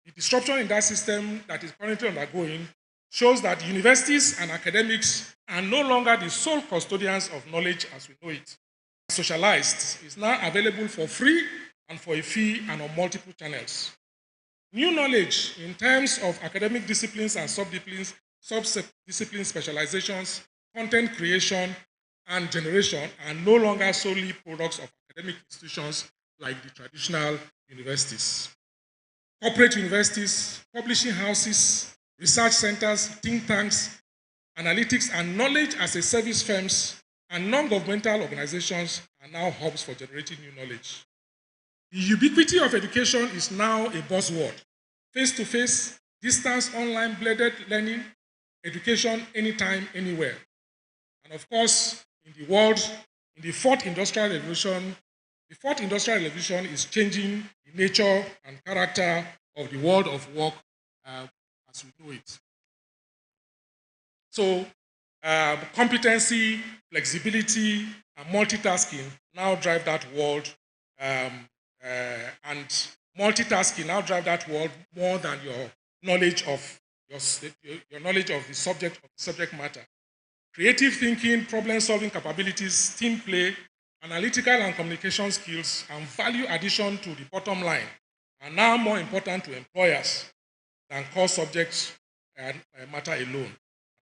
the disruption in that system that is currently undergoing shows that universities and academics are no longer the sole custodians of knowledge as we know it. Socialized is now available for free and for a fee and on multiple channels. New knowledge in terms of academic disciplines and sub-discipline specializations, content creation, and generation are no longer solely products of academic institutions like the traditional universities. Corporate universities, publishing houses, research centers, think tanks, analytics, and knowledge as a service firms and non-governmental organizations are now hubs for generating new knowledge. The ubiquity of education is now a buzzword. Face-to-face, distance, online, blended learning, education anytime, anywhere. And of course, in the fourth industrial revolution, is changing the nature and character of the world of work as we know it. So, competency, flexibility, and multitasking now drive that world, and multitasking now drive that world more than your knowledge of your knowledge of the subject matter. Creative thinking, problem-solving capabilities, team play, analytical and communication skills, and value addition to the bottom line are now more important to employers than core subjects matter alone.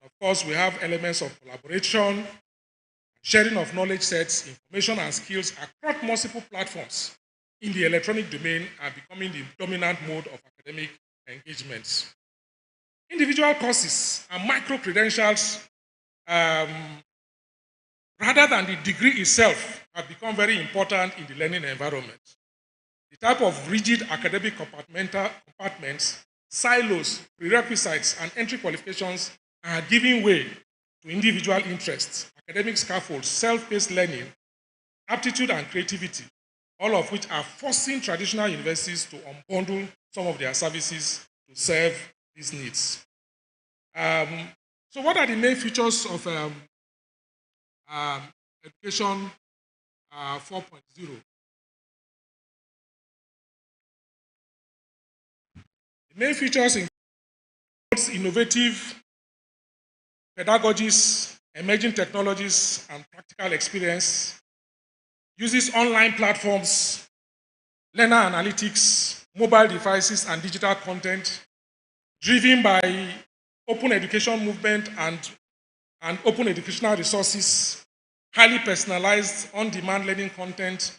Of course, we have elements of collaboration, sharing of knowledge sets, information and skills across multiple platforms in the electronic domain are becoming the dominant mode of academic engagements. Individual courses and micro-credentials, rather than the degree itself, have become very important in the learning environment. the type of rigid academic compartments, silos, prerequisites, and entry qualifications are giving way to individual interests, academic scaffolds, self-paced learning, aptitude and creativity, all of which are forcing traditional universities to unbundle some of their services to serve these needs. So what are the main features of Education 4.0? The main features include innovative pedagogies, emerging technologies, and practical experience, uses online platforms, learner analytics, mobile devices, and digital content, driven by open education movement and open educational resources, highly personalized, on-demand learning content,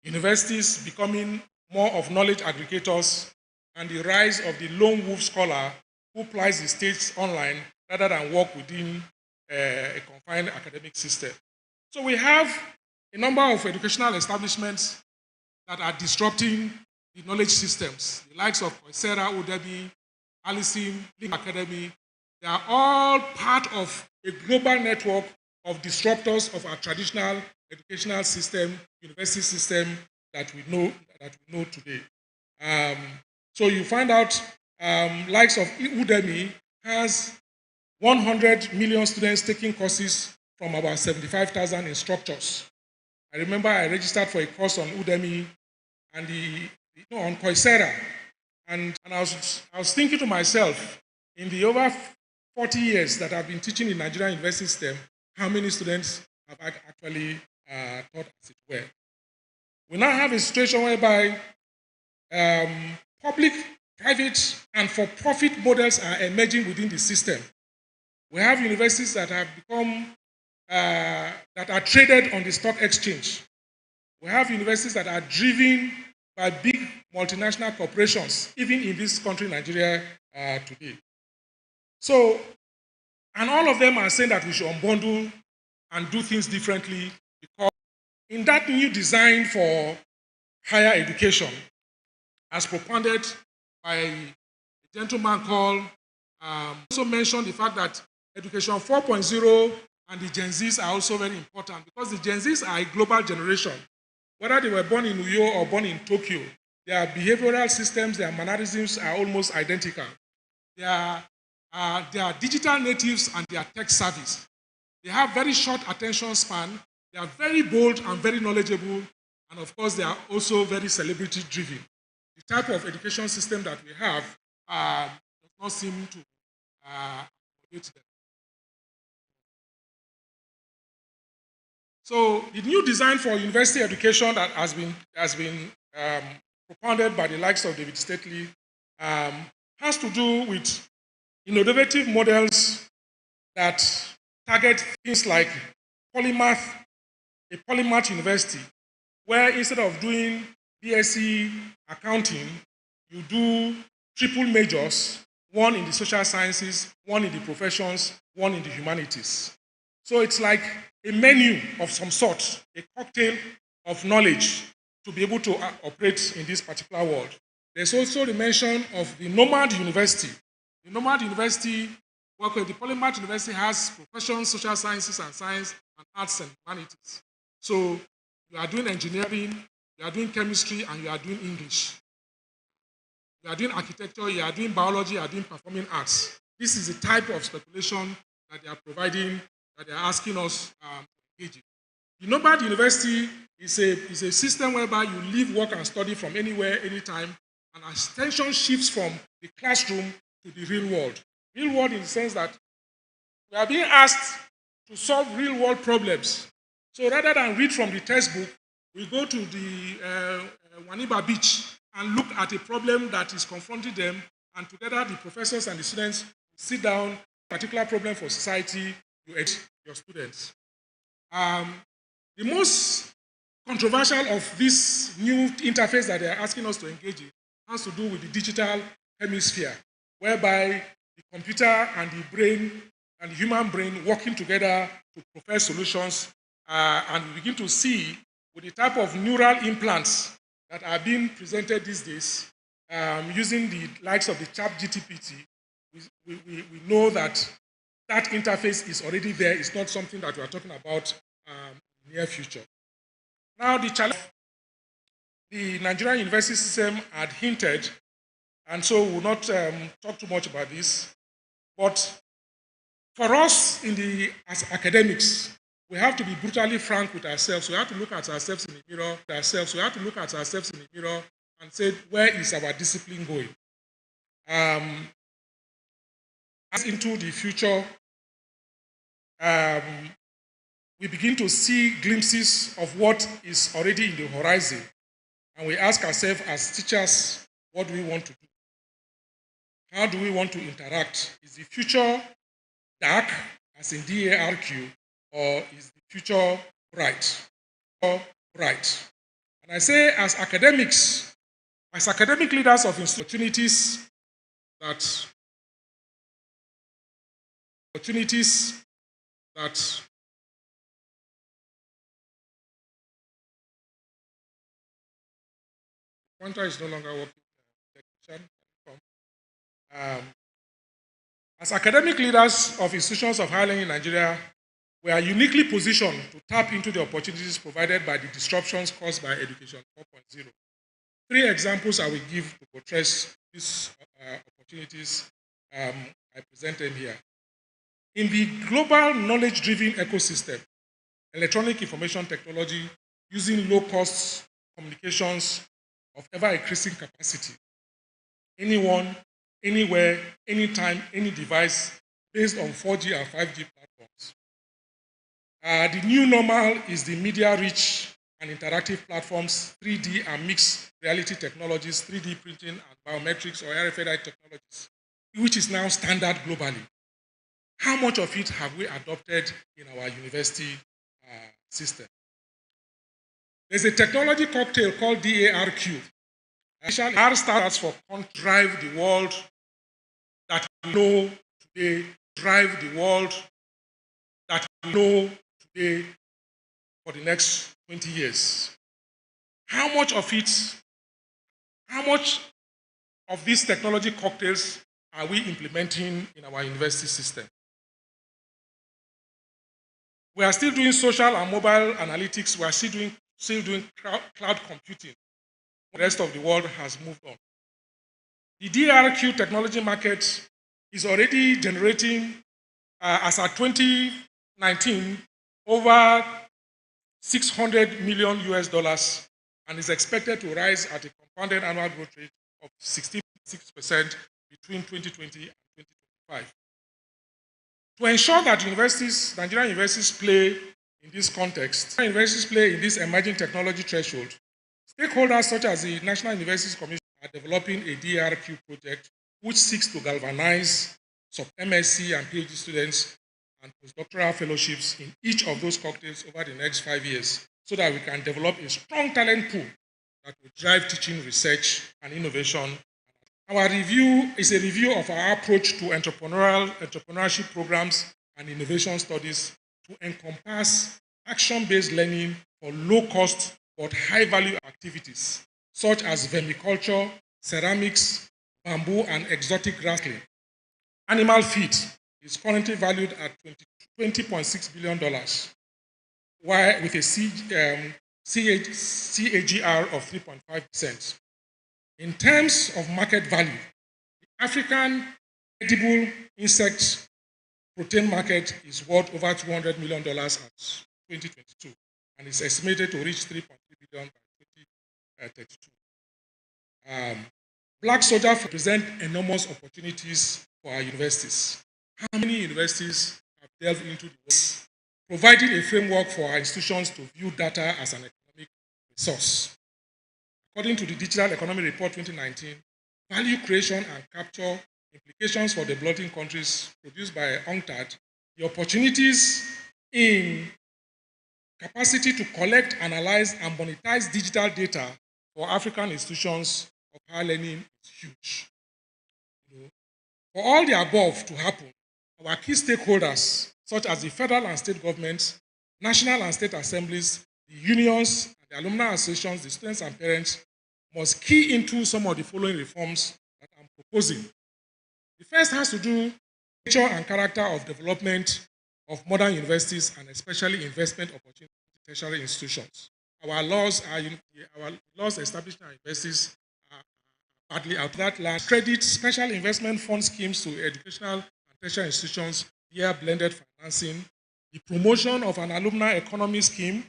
universities becoming more of knowledge aggregators, and the rise of the lone wolf scholar who plies the stage online rather than work within a confined academic system. So we have a number of educational establishments that are disrupting the knowledge systems, the likes of Coursera, Udemy, Allison, Link Academy. They are all part of a global network of disruptors of our traditional educational system, university system that we know today. So you find out likes of Udemy has 100 million students taking courses from about 75,000 instructors. I remember I registered for a course on Udemy and on Coursera, and I was thinking to myself, in the over 40 years that I've been teaching in Nigerian university system, how many students have I actually taught as it were? We now have a situation whereby public, private, and for-profit models are emerging within the system. We have universities that have become, that are traded on the stock exchange. We have universities that are driven by big multinational corporations, even in this country, Nigeria, today. So, and all of them are saying that we should unbundle and do things differently, because in that new design for higher education, as propounded by a gentleman called, also mentioned the fact that Education 4.0 and the Gen Zs are also very important, because the Gen Zs are a global generation. Whether they were born in New York or born in Tokyo, their behavioral systems, their mannerisms are almost identical. They are digital natives and they are tech savvy. They have very short attention span. They are very bold and very knowledgeable. And of course, they are also very celebrity driven. The type of education system that we have does not seem to accommodate them. So the new design for university education that has been propounded by the likes of David Stately has to do with innovative models that target things like polymath, a polymath university, where instead of doing BSc accounting, you do triple majors, one in the social sciences, one in the professions, one in the humanities. So it's like a menu of some sort, a cocktail of knowledge to be able to operate in this particular world. There's also the mention of the Nomad University. The Nomad University, well, the Polymath University has professions, social sciences and science, and arts and humanities. So you are doing engineering, you are doing chemistry, and you are doing English. You are doing architecture, you are doing biology, you are doing performing arts. This is the type of speculation that they are providing, that they are asking us to engage in. The Nomad University is a system whereby you live, work, and study from anywhere, anytime, and attention shifts from the classroom to the real world. Real world in the sense that we are being asked to solve real world problems. So rather than read from the textbook, we go to the Waniba beach and look at a problem that is confronting them, and together the professors and the students sit down, a particular problem for society, you educate your students. The most controversial of this new interface that they are asking us to engage in has to do with the digital hemisphere, whereby the computer and the brain and the human brain working together to propose solutions, and we begin to see with the type of neural implants that are being presented these days, using the likes of the ChatGPT, we know that that interface is already there. It's not something that we are talking about in the near future. Now, the challenge, the Nigerian university system had hinted, and so we'll not talk too much about this, but for us as academics, we have to be brutally frank with ourselves. We have to look at ourselves in the mirror, and say, where is our discipline going? As into the future, we begin to see glimpses of what is already in the horizon. And we ask ourselves as teachers, what do we want to do? How do we want to interact? Is the future dark, as in DARQ, or is the future bright? Bright. And I say, as academics, as academic leaders of opportunities that pointer is no longer working. As academic leaders of institutions of higher learning in Nigeria, we are uniquely positioned to tap into the opportunities provided by the disruptions caused by Education 4.0. 3 examples I will give to portray these opportunities. I present them here. In the global knowledge-driven ecosystem, electronic information technology using low-cost communications of ever-increasing capacity. Anyone, anywhere, anytime, any device based on 4G and 5G platforms. The new normal is the media-rich and interactive platforms, 3D and mixed reality technologies, 3D printing and biometrics or RFID technologies, which is now standard globally. How much of it have we adopted in our university system? There's a technology cocktail called DARQ. R stands for drive the world that we know today, drive the world that we know today for the next 20 years. How much of these technology cocktails are we implementing in our university system? We are still doing social and mobile analytics. We are still doing cloud computing. The rest of the world has moved on. The DRQ technology market is already generating, as at 2019, over $600 million US, and is expected to rise at a compounded annual growth rate of 66% between 2020 and 2025. To ensure that Nigerian universities play in this context, universities play in this emerging technology threshold, stakeholders such as the National Universities Commission are developing a DRQ project which seeks to galvanize sub-MSc and PhD students and postdoctoral fellowships in each of those cocktails over the next 5 years so that we can develop a strong talent pool that will drive teaching, research, and innovation. Our review is a review of our approach to entrepreneurship programs and innovation studies to encompass action-based learning for low-cost but high-value activities such as vermiculture, ceramics, bamboo, and exotic grassland. Animal feed is currently valued at $20.6 billion, while with a CAGR of 3.5%. In terms of market value, the African edible insect protein market is worth over $200 million at 2022 and is estimated to reach $3.3 billion by 2032. Black soldiers represent enormous opportunities for our universities. How many universities have delved into the work, providing a framework for our institutions to view data as an economic resource? According to the Digital Economy Report 2019, value creation and capture implications for developing countries produced by UNCTAD, the opportunities in capacity to collect, analyze, and monetize digital data for African institutions of higher learning is huge. For all the above to happen, our key stakeholders, such as the federal and state governments, national and state assemblies, the unions, the alumni associations, the students and parents, must key into some of the following reforms that I'm proposing. The first has to do with the nature and character of development of modern universities and especially investment opportunities in tertiary institutions. Our laws establishing our universities are partly out of that land. Credit special investment fund schemes to educational and tertiary institutions via blended financing, the promotion of an alumni economy scheme,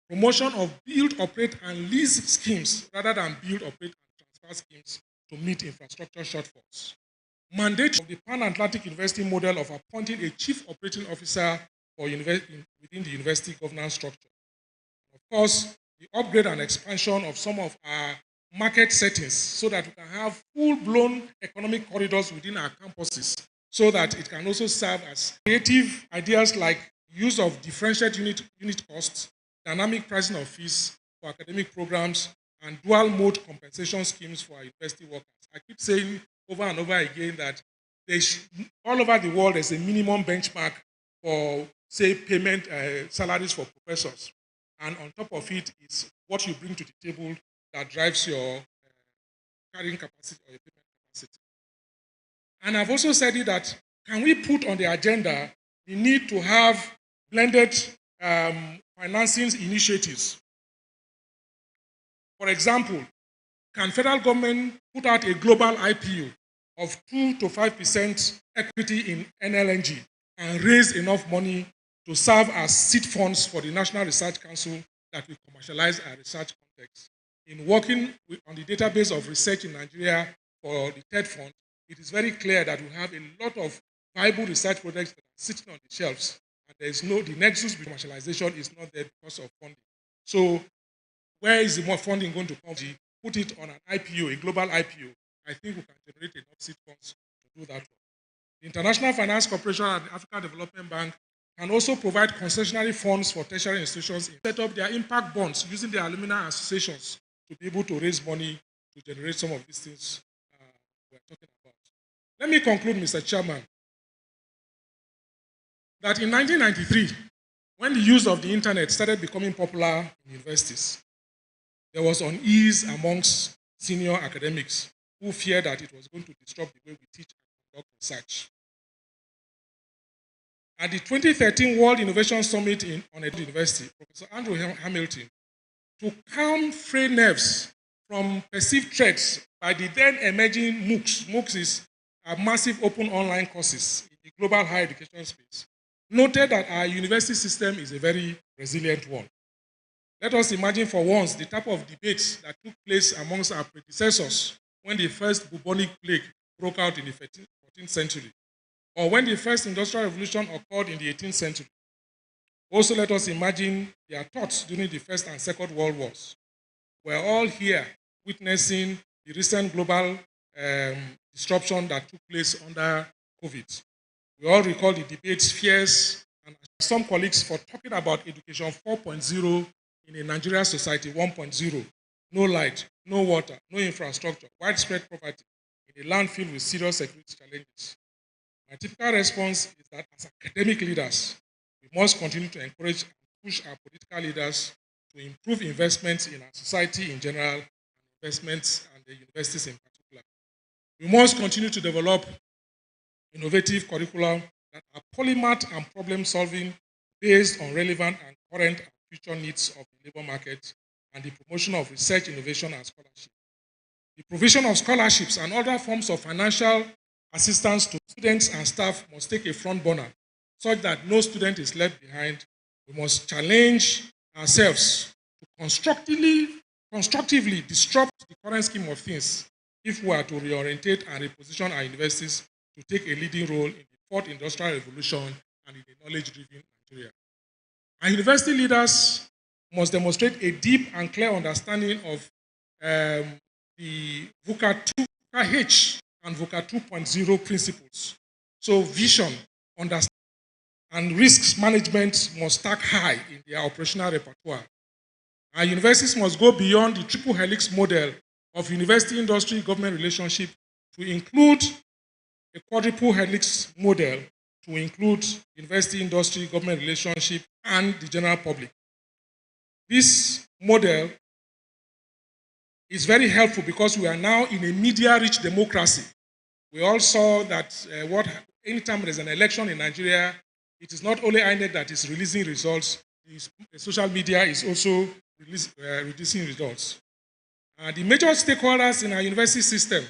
promotion of build, operate, and lease schemes rather than build, operate, and transfer schemes to meet infrastructure shortfalls. Mandate of the Pan-Atlantic University model of appointing a chief operating officer for within the university governance structure. Of course, the upgrade and expansion of some of our market settings so that we can have full-blown economic corridors within our campuses so that it can also serve as creative ideas like use of differentiated unit costs, dynamic pricing of fees for academic programs, and dual mode compensation schemes for our university workers. I keep saying over and over again that all over the world there's a minimum benchmark for, say, payment salaries for professors. And on top of it, it's what you bring to the table that drives your carrying capacity or your payment capacity. And I've also said it that can we put on the agenda the need to have blended financing initiatives? For example, can federal government put out a global IPO of 2 to 5% equity in NLNG and raise enough money to serve as seed funds for the National Research Council that will commercialize our research context? In working on the database of research in Nigeria for the third fund, it is very clear that we have a lot of viable research projects that are sitting on the shelves, and there is the nexus with commercialization is not there because of funding. So where is the more funding going to come from? Put it on an IPO, a global IPO. I think we can generate enough seed funds to do that one. The International Finance Corporation and the African Development Bank can also provide concessionary funds for tertiary institutions and set up their impact bonds using their alumni associations to be able to raise money to generate some of these things we're talking about. Let me conclude, Mr. Chairman, that in 1993, when the use of the internet started becoming popular in universities, there was unease amongst senior academics who feared that it was going to disrupt the way we teach and conduct research. At the 2013 World Innovation Summit on Education University, Professor Andrew Hamilton, to calm frayed nerves from perceived threats by the then emerging MOOCs, MOOCs is massive open online courses in the global higher education space, noted that our university system is a very resilient one. Let us imagine for once the type of debates that took place amongst our predecessors when the first bubonic plague broke out in the 14th century, or when the first industrial revolution occurred in the 18th century. Also, let us imagine their thoughts during the First and Second World Wars. We're all here witnessing the recent global disruption that took place under COVID. We all recall the debates, fears, and some colleagues for talking about education 4.0 in a Nigerian society 1.0. No light, no water, no infrastructure, widespread poverty in a land filled with serious security challenges. My typical response is that as academic leaders, we must continue to encourage and push our political leaders to improve investments in our society in general, and investments and the universities in particular. We must continue to develop innovative curricula that are polymath and problem-solving based on relevant and current and future needs of the labor market, and the promotion of research, innovation, and scholarship. The provision of scholarships and other forms of financial assistance to students and staff must take a front burner, such that no student is left behind. We must challenge ourselves to constructively disrupt the current scheme of things if we are to reorientate and reposition our universities to take a leading role in the fourth industrial revolution and in the knowledge-driven Nigeria. Our university leaders must demonstrate a deep and clear understanding of the VUCA H and VUCA 2.0 principles. So vision, understanding, and risks management must stack high in their operational repertoire. Our universities must go beyond the triple helix model of university industry government relationship to include a quadruple helix model to include university industry government relationship and the general public. This model is very helpful because we are now in a media-rich democracy. We all saw that anytime there's an election in Nigeria, it is not only INEC that is releasing results, the social media is also releasing results. The major stakeholders in our university system,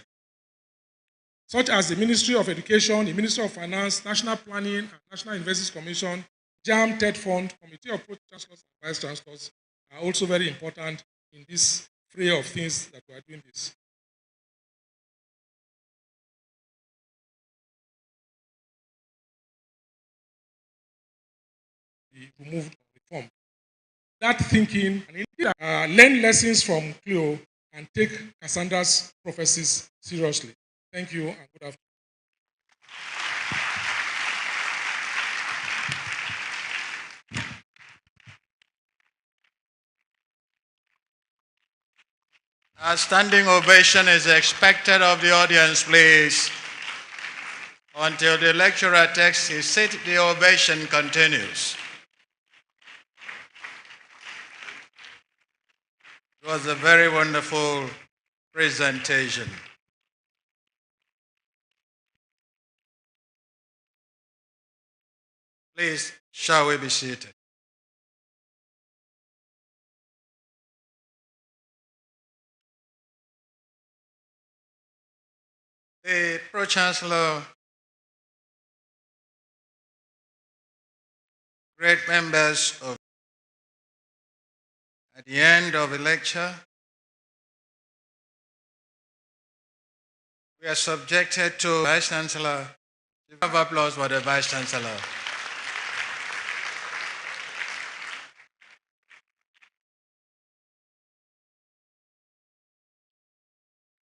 such as the Ministry of Education, the Ministry of Finance, National Planning and National Universities Commission, JAM, TED Fund, Committee of Pro-Chancellors and Vice-Chancellors, are also very important in this fray of things that we are doing this. We moved on reform. That thinking, learn lessons from Cleo and take Cassandra's prophecies seriously. Thank you and good afternoon. A standing ovation is expected of the audience, please. Until the lecturer takes his seat, the ovation continues. It was a very wonderful presentation. Please, shall we be seated? The Pro-Chancellor, great members of, at the end of the lecture, we are subjected to Vice Chancellor. Give applause for the Vice Chancellor.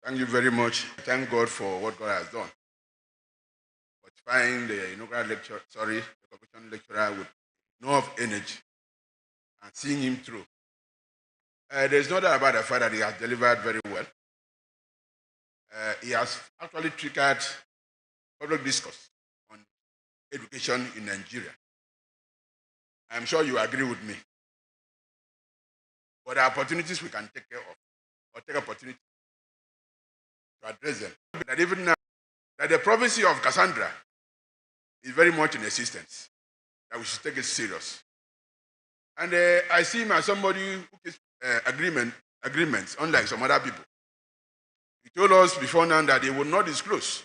Thank you very much. Thank God for what God has done. But find the inaugural lecture, the convocation lecturer with no of energy and seeing him through. There's no doubt about the fact that he has delivered very well. He has actually triggered public discourse on education in Nigeria. I'm sure you agree with me. But there are opportunities we can take care of, or take opportunity to address them. That even now, that the prophecy of Cassandra is very much in existence, that we should take it serious. And I see him as somebody who gives agreements, unlike some other people. He told us before now that he would not disclose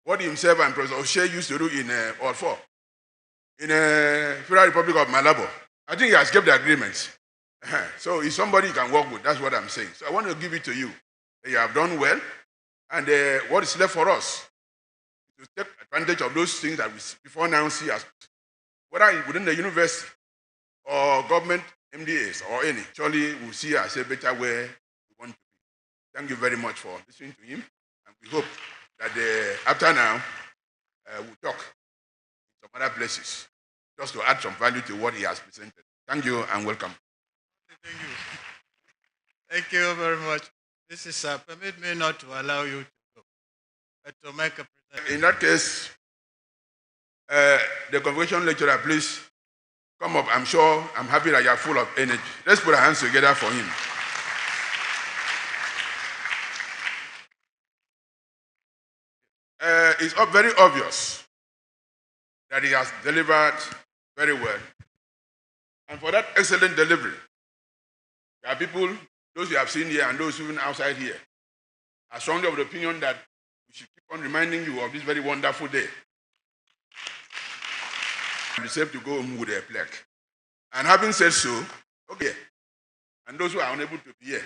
what himself and Professor O'Shea used to do in All Four, in the Federal Republic of Malabo. I think he has kept the agreements. So he's somebody you can work with. That's what I'm saying. So I want to give it to you. You have done well. And what is left for us to take advantage of those things that we before now see as, whether within the university or government MDAs or any, surely we'll see as a better way we want to be. Thank you very much for listening to him. And we hope that after now, we'll talk in some other places just to add some value to what he has presented. Thank you and welcome. Thank you. Thank you very much. This is, permit me not to allow you to go, but to make a presentation. In that case, the convocation lecturer, please come up. I'm sure, I'm happy that you're full of energy. Let's put our hands together for him. It's very obvious that he has delivered very well. And for that excellent delivery, there are people, those you have seen here and those even outside here, are strongly of the opinion that we should keep on reminding you of this very wonderful day. Be safe to go home with a plaque. And having said so, okay, and those who are unable to be here,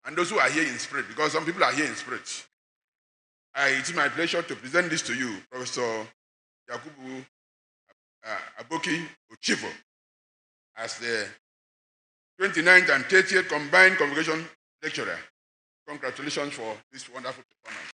and those who are here in spirit, because some people are here in spirit, it is my pleasure to present this to you, Professor Yakubu Aboki Ochivo, as the 29th and 30th Combined Convocation Lecturer. Congratulations for this wonderful performance.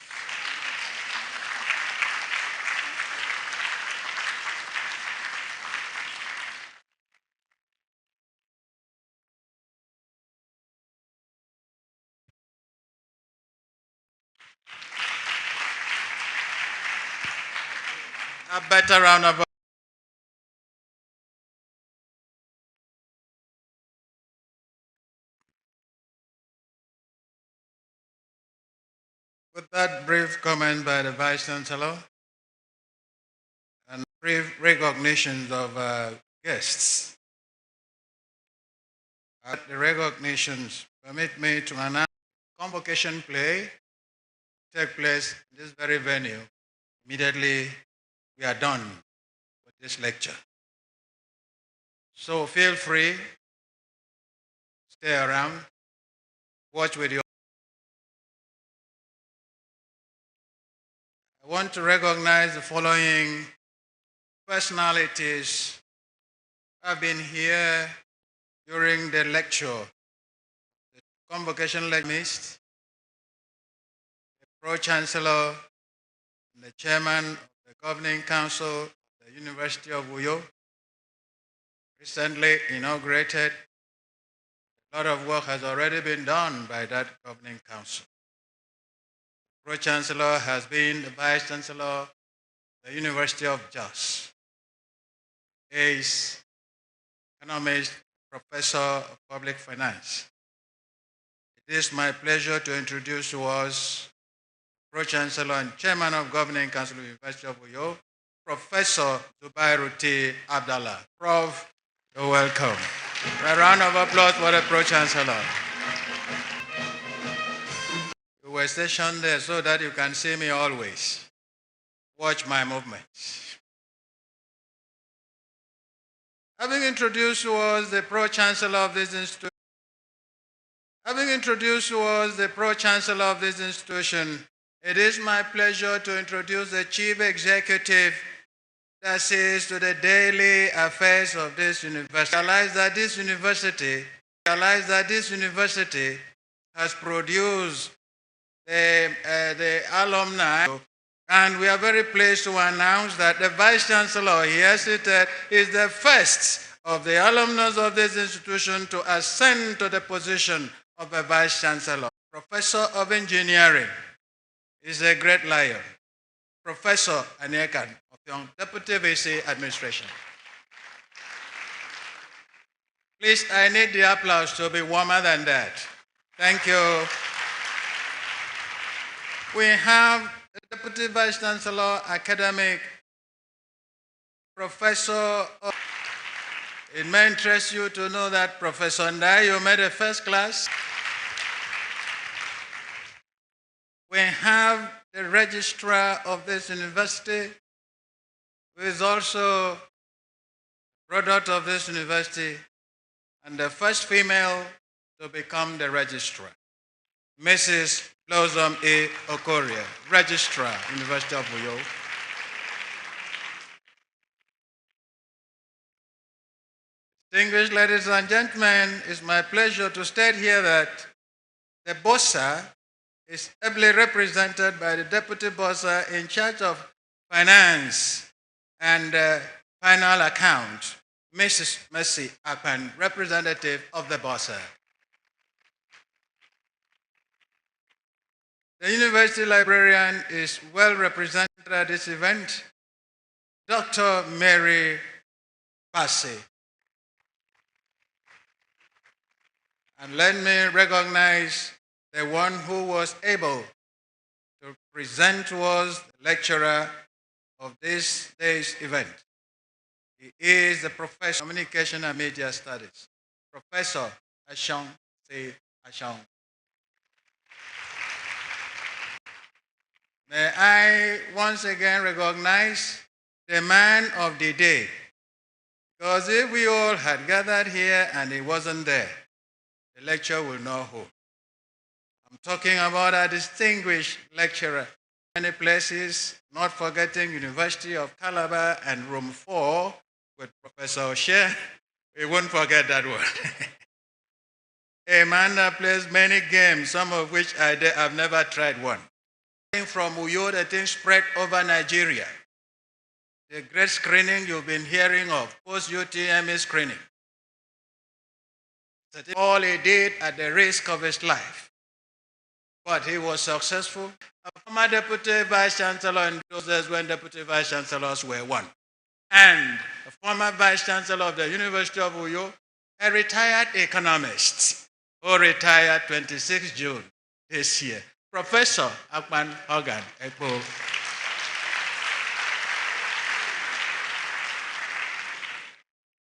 A better round of With that brief comment by the Vice Chancellor and brief recognitions of guests, at the recognitions, permit me to announce convocation play take place in this very venue. Immediately we are done with this lecture. So feel free, stay around, watch with your. I want to recognize the following personalities who have been here during the lecture. The convocation lecturist, the Pro-Chancellor, and the Chairman of the Governing Council of the University of Uyo, recently inaugurated. A lot of work has already been done by that Governing Council. The Pro-Chancellor has been the Vice Chancellor of the University of Jos. He is economist, professor of public finance. It is my pleasure to introduce to us Pro-Chancellor and Chairman of Governing Council of the University of Uyo, Professor Zubairuti Abdallah. Prof, you're welcome. A round of applause for the Pro-Chancellor. You were stationed there so that you can see me always. Watch my movements. Having introduced to us the Pro-Chancellor of this institution, it is my pleasure to introduce the Chief Executive that sees to the daily affairs of this university. Realize that this university has produced the alumni, and we are very pleased to announce that the Vice Chancellor here seated is the first of the alumnus of this institution to ascend to the position of a Vice Chancellor. Professor of Engineering is a great lion. Professor Anekan of Young, Deputy VC Administration. Please, I need the applause to be warmer than that. Thank you. We have the Deputy Vice Chancellor, Academic Professor. It may interest you to know that Professor Ndai, you made a first class. We have the registrar of this university, who is also a product of this university, and the first female to become the registrar, Mrs. Blossom A. Okorie, registrar, University of Uyo. Distinguished ladies and gentlemen, it's my pleasure to state here that the Bossa is ably represented by the Deputy Bossa in charge of finance and final account, Mrs. Mercy Akpan, representative of the Bossa. The university librarian is well represented at this event, Dr. Mary Bassey. And let me recognize the one who was able to present to us the lecturer of this day's event. He is the Professor of Communication and Media Studies, Professor Ashong C. Ashong. May I once again recognize the man of the day, because if we all had gathered here and he wasn't there, the lecture will know who. I'm talking about a distinguished lecturer. Many places, not forgetting University of Calabar and Room 4 with Professor O'Shea. We won't forget that one. A man that plays many games, some of which I've never tried one. From Uyo, the thing spread over Nigeria. The great screening you've been hearing of, post-UTME screening. All he did at the risk of his life. But he was successful. A former Deputy Vice Chancellor in those days when Deputy Vice Chancellors were one. And a former Vice Chancellor of the University of Uyo, a retired economist who retired 26 June this year. Professor Akpan Hogan Ekpo.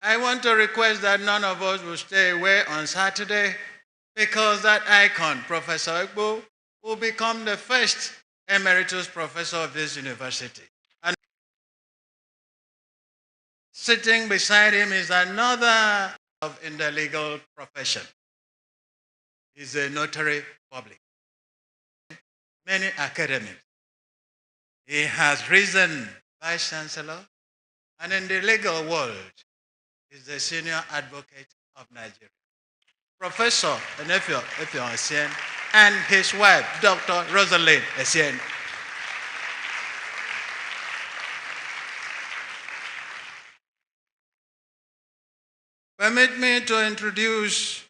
I want to request that none of us will stay away on Saturday because that icon, Professor Ekpo, will become the first emeritus professor of this university. And sitting beside him is another in the legal profession. He's a notary public. Many academics. He has risen vice chancellor, and in the legal world, is the senior advocate of Nigeria. Professor Enefio Essien and his wife, Dr. Rosalind Essien. Permit me to introduce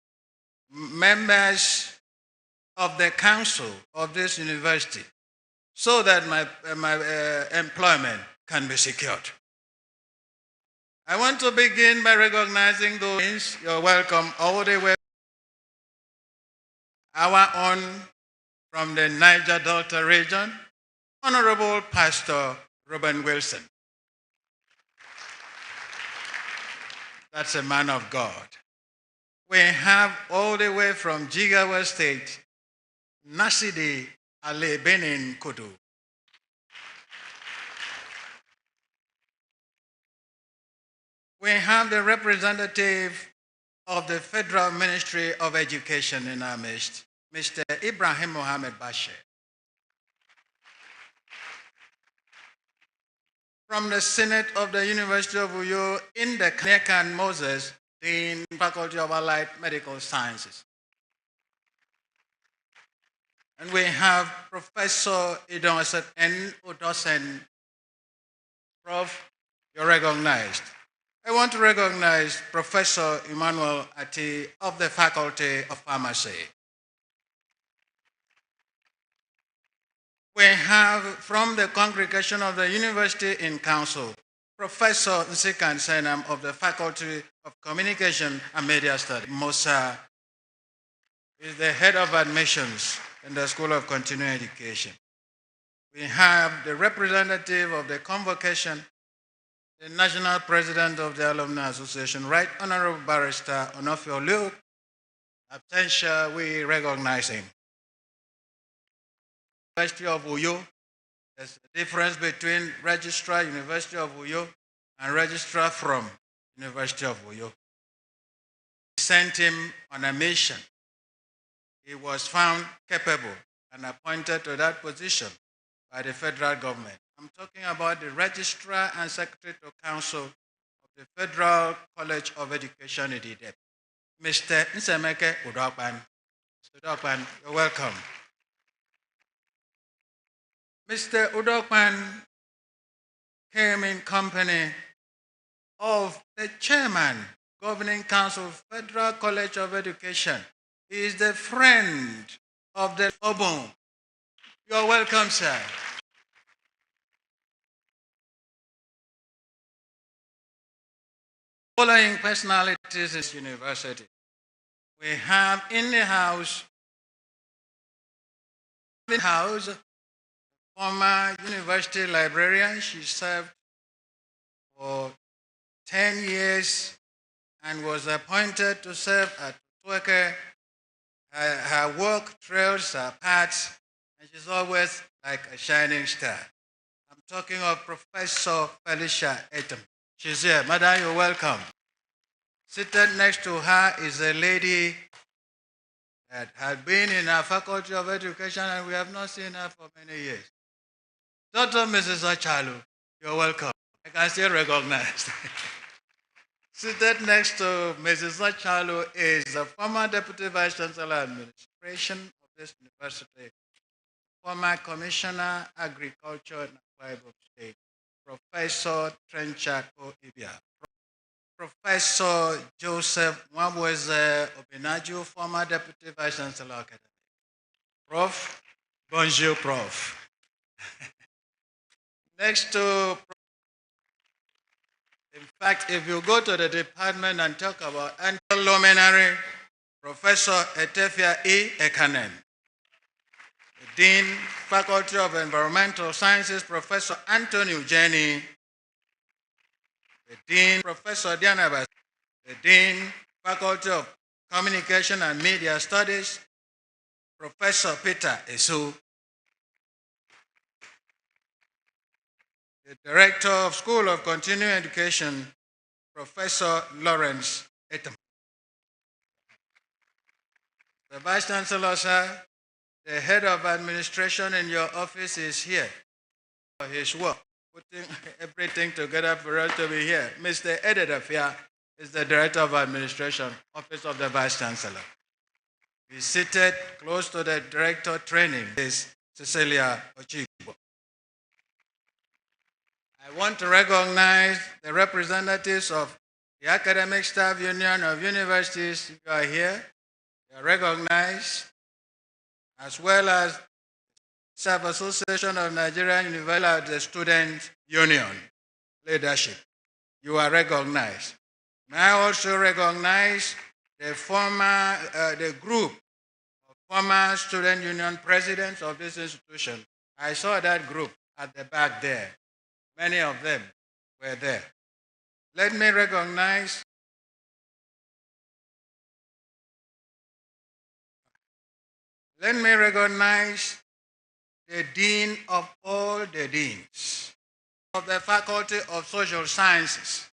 members of the council of this university so that my employment can be secured. I want to begin by recognizing those. You're welcome all the way. Our own from the Niger Delta region, Honorable Pastor Reuben Wilson. That's a man of God. We have all the way from Jigawa State, Nasidi Ali Benin Kudu. We have the representative of the Federal Ministry of Education in our midst, Mr. Ibrahim Mohammed Bashir. From the Senate of the University of Uyo in the Knekan Moses, Dean, Faculty of Allied Medical Sciences. And we have Professor Idonset N. Udosen. Prof, you're recognized. I want to recognize Professor Emmanuel Ati of the Faculty of Pharmacy. We have from the congregation of the University in Council, Professor Nsikan Senam of the Faculty of Communication and Media Studies. Mosa is the head of admissions in the School of Continuing Education. We have the representative of the Convocation, the National President of the Alumni Association, Right Honorable Barrister Onofio Luke. Absentia, we recognize him. University of Uyo, there's a difference between Registrar University of Uyo and Registrar from University of Uyo. We sent him on a mission. He was found capable and appointed to that position by the federal government. I'm talking about the Registrar and Secretary to Council of the Federal College of Education in Idep, Mr. Nsemeke Udokpan. Mr. Udokpan, you're welcome. Mr. Udokpan came in company of the Chairman, Governing Council, Federal College of Education. He is the friend of the Obon. You're welcome, sir. Following personalities in this university, we have in the house, former university librarian. She served for 10 years and was appointed to serve at Tweke. Her work trails her paths, and she's always like a shining star. I'm talking of Professor Felicia Etam. She's here. Madam, you're welcome. Seated next to her is a lady that had been in our Faculty of Education, and we have not seen her for many years. Dr. Mrs. Achalu, you're welcome. I can still recognize. Seated next to Mrs. Achalu is the former Deputy Vice Chancellor Administration of this university, former Commissioner Agriculture in Akwa Ibom State, Professor Trenchako Ibia. Professor Joseph Mwabweze Obinaju, former Deputy Vice Chancellor Academy. Prof, bonjour, Prof. Next to, in fact, if you go to the department and talk about anti-luminary, Professor Etefia E. Ekanem, a Dean, Faculty of Environmental Sciences, Professor Anthony Ujeni, the Dean, Professor Diana Bas, the Dean, Faculty of Communication and Media Studies, Professor Peter Esu, the Director of School of Continuing Education, Professor Lawrence Etam. The Vice Chancellor, sir, the head of administration in your office is here for his work, putting everything together for us to be here. Mr. Ededafia is the Director of Administration, Office of the Vice Chancellor. He's seated close to the Director Training, is Cecilia Ochigbo. I want to recognize the representatives of the Academic Staff Union of Universities who are here. They are recognized, as well as Staff Association of Nigerian Universities, the Student Union leadership. You are recognized. May I also recognize the group of former Student Union presidents of this institution. I saw that group at the back there. Many of them were there. Let me recognize the Dean of all the Deans of the Faculty of Social Sciences.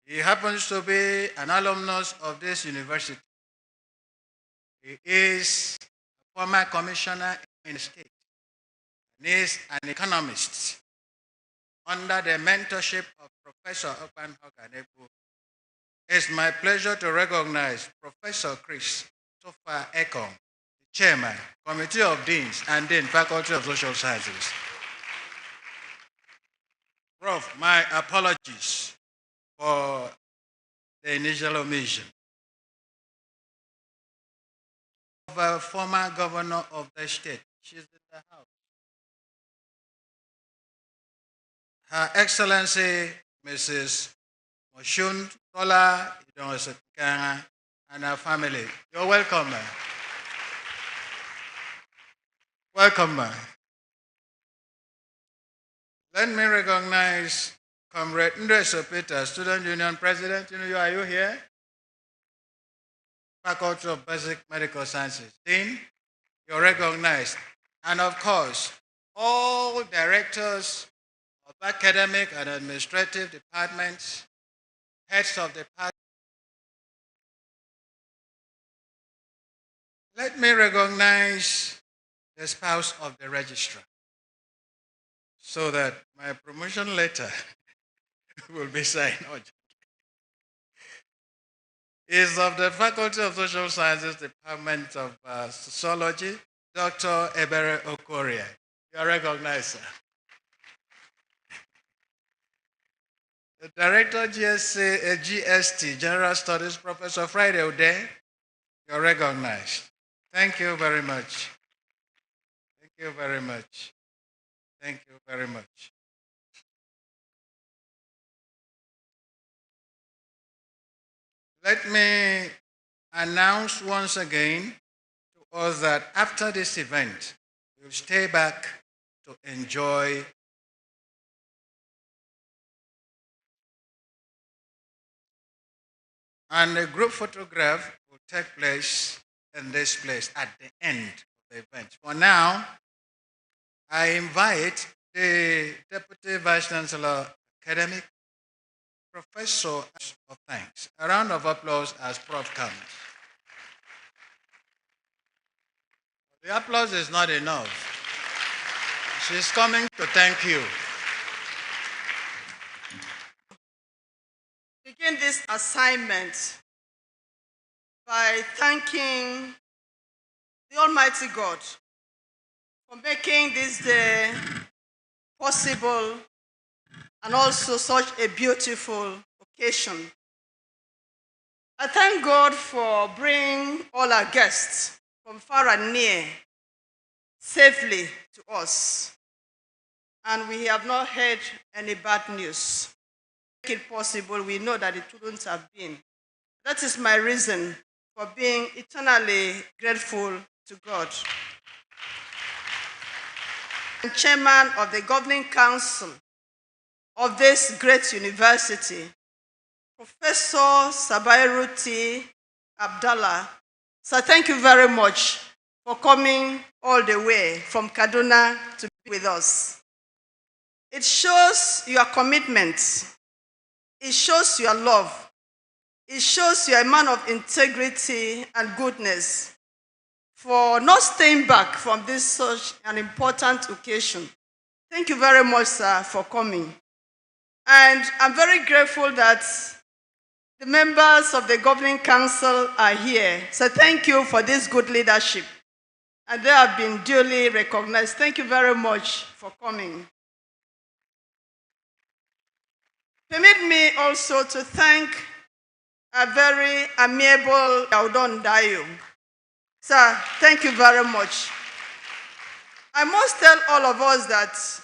He happens to be an alumnus of this university. He is a former commissioner in the state and is an economist under the mentorship of Professor Okpan Hokanebu. It's my pleasure to recognize Professor Chris Tofa Ekong, the Chairman, Committee of Deans and Dean, Faculty of Social Sciences. Prof, my apologies for the initial omission. Of a former governor of the state, she's in the house. Her Excellency, Mrs. Moshun Tola Idonsetikanga, and her family. You're welcome, ma'am. Welcome, ma'am. Let me recognize Comrade Ndreso Peter, Student Union President. Are you here? Faculty of Basic Medical Sciences. Dean, you're recognized. And of course, all directors of academic and administrative departments, heads of departments. Let me recognize the spouse of the registrar so that my promotion letter will be signed urgently. Is of the Faculty of Social Sciences, Department of Sociology, Dr. Ebere Okorie. You are recognized, sir. The Director GST, General Studies, Professor Friday Ode. You are recognized. Thank you very much. Thank you very much. Thank you very much. Let me announce once again to us that after this event, we'll stay back to enjoy and a group photograph will take place in this place at the end of the event. For now, I invite the Deputy Vice Chancellor Academic, Professor of Thanks. A round of applause as Prof comes. The applause is not enough. She's coming to thank you. Begin this assignment by thanking the Almighty God for making this day possible and also such a beautiful occasion. I thank God for bringing all our guests from far and near safely to us. And we have not heard any bad news. To make it possible, we know that it wouldn't have been. That is my reason for being eternally grateful to God. And Chairman of the Governing Council of this great university, Professor Sabairuti Abdallah. So thank you very much for coming all the way from Kaduna to be with us. It shows your commitment. It shows your love. It shows you're a man of integrity and goodness for not staying back from this such an important occasion. Thank you very much, sir, for coming. And I'm very grateful that the members of the Governing Council are here. So thank you for this good leadership. And they have been duly recognized. Thank you very much for coming. Permit me also to thank a very amiable Yaudon Dayo. Sir, thank you very much. I must tell all of us that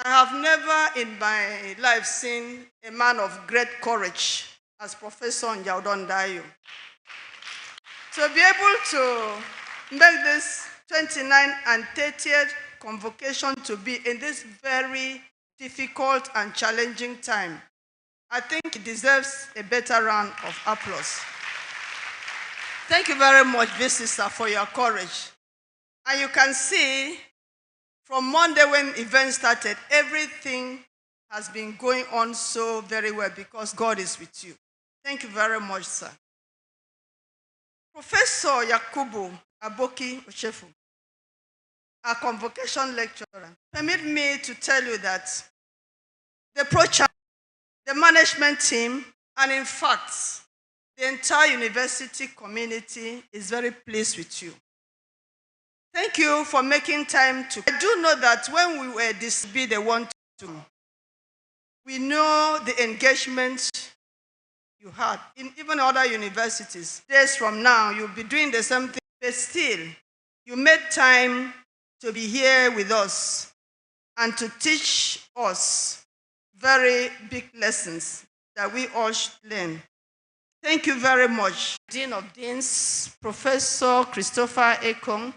I have never in my life seen a man of great courage as Professor Yaudon Dayo. To be able to make this 29th and 30th convocation to be in this very difficult and challenging time, I think he deserves a better round of applause. Thank you very much, Sister, for your courage. And you can see from Monday when events started, everything has been going on so very well because God is with you. Thank you very much, sir. Professor Yakubu Aboki Oshefu, our convocation lecturer, permit me to tell you that the the management team, and in fact, the entire university community is very pleased with you. Thank you for making time to. I do know that when we were this be the one to, we know the engagement you had in even other universities. Days from now, you'll be doing the same thing, but still, you made time to be here with us and to teach us very big lessons that we all should learn. Thank you very much. Dean of Deans, Professor Christopher Ekong.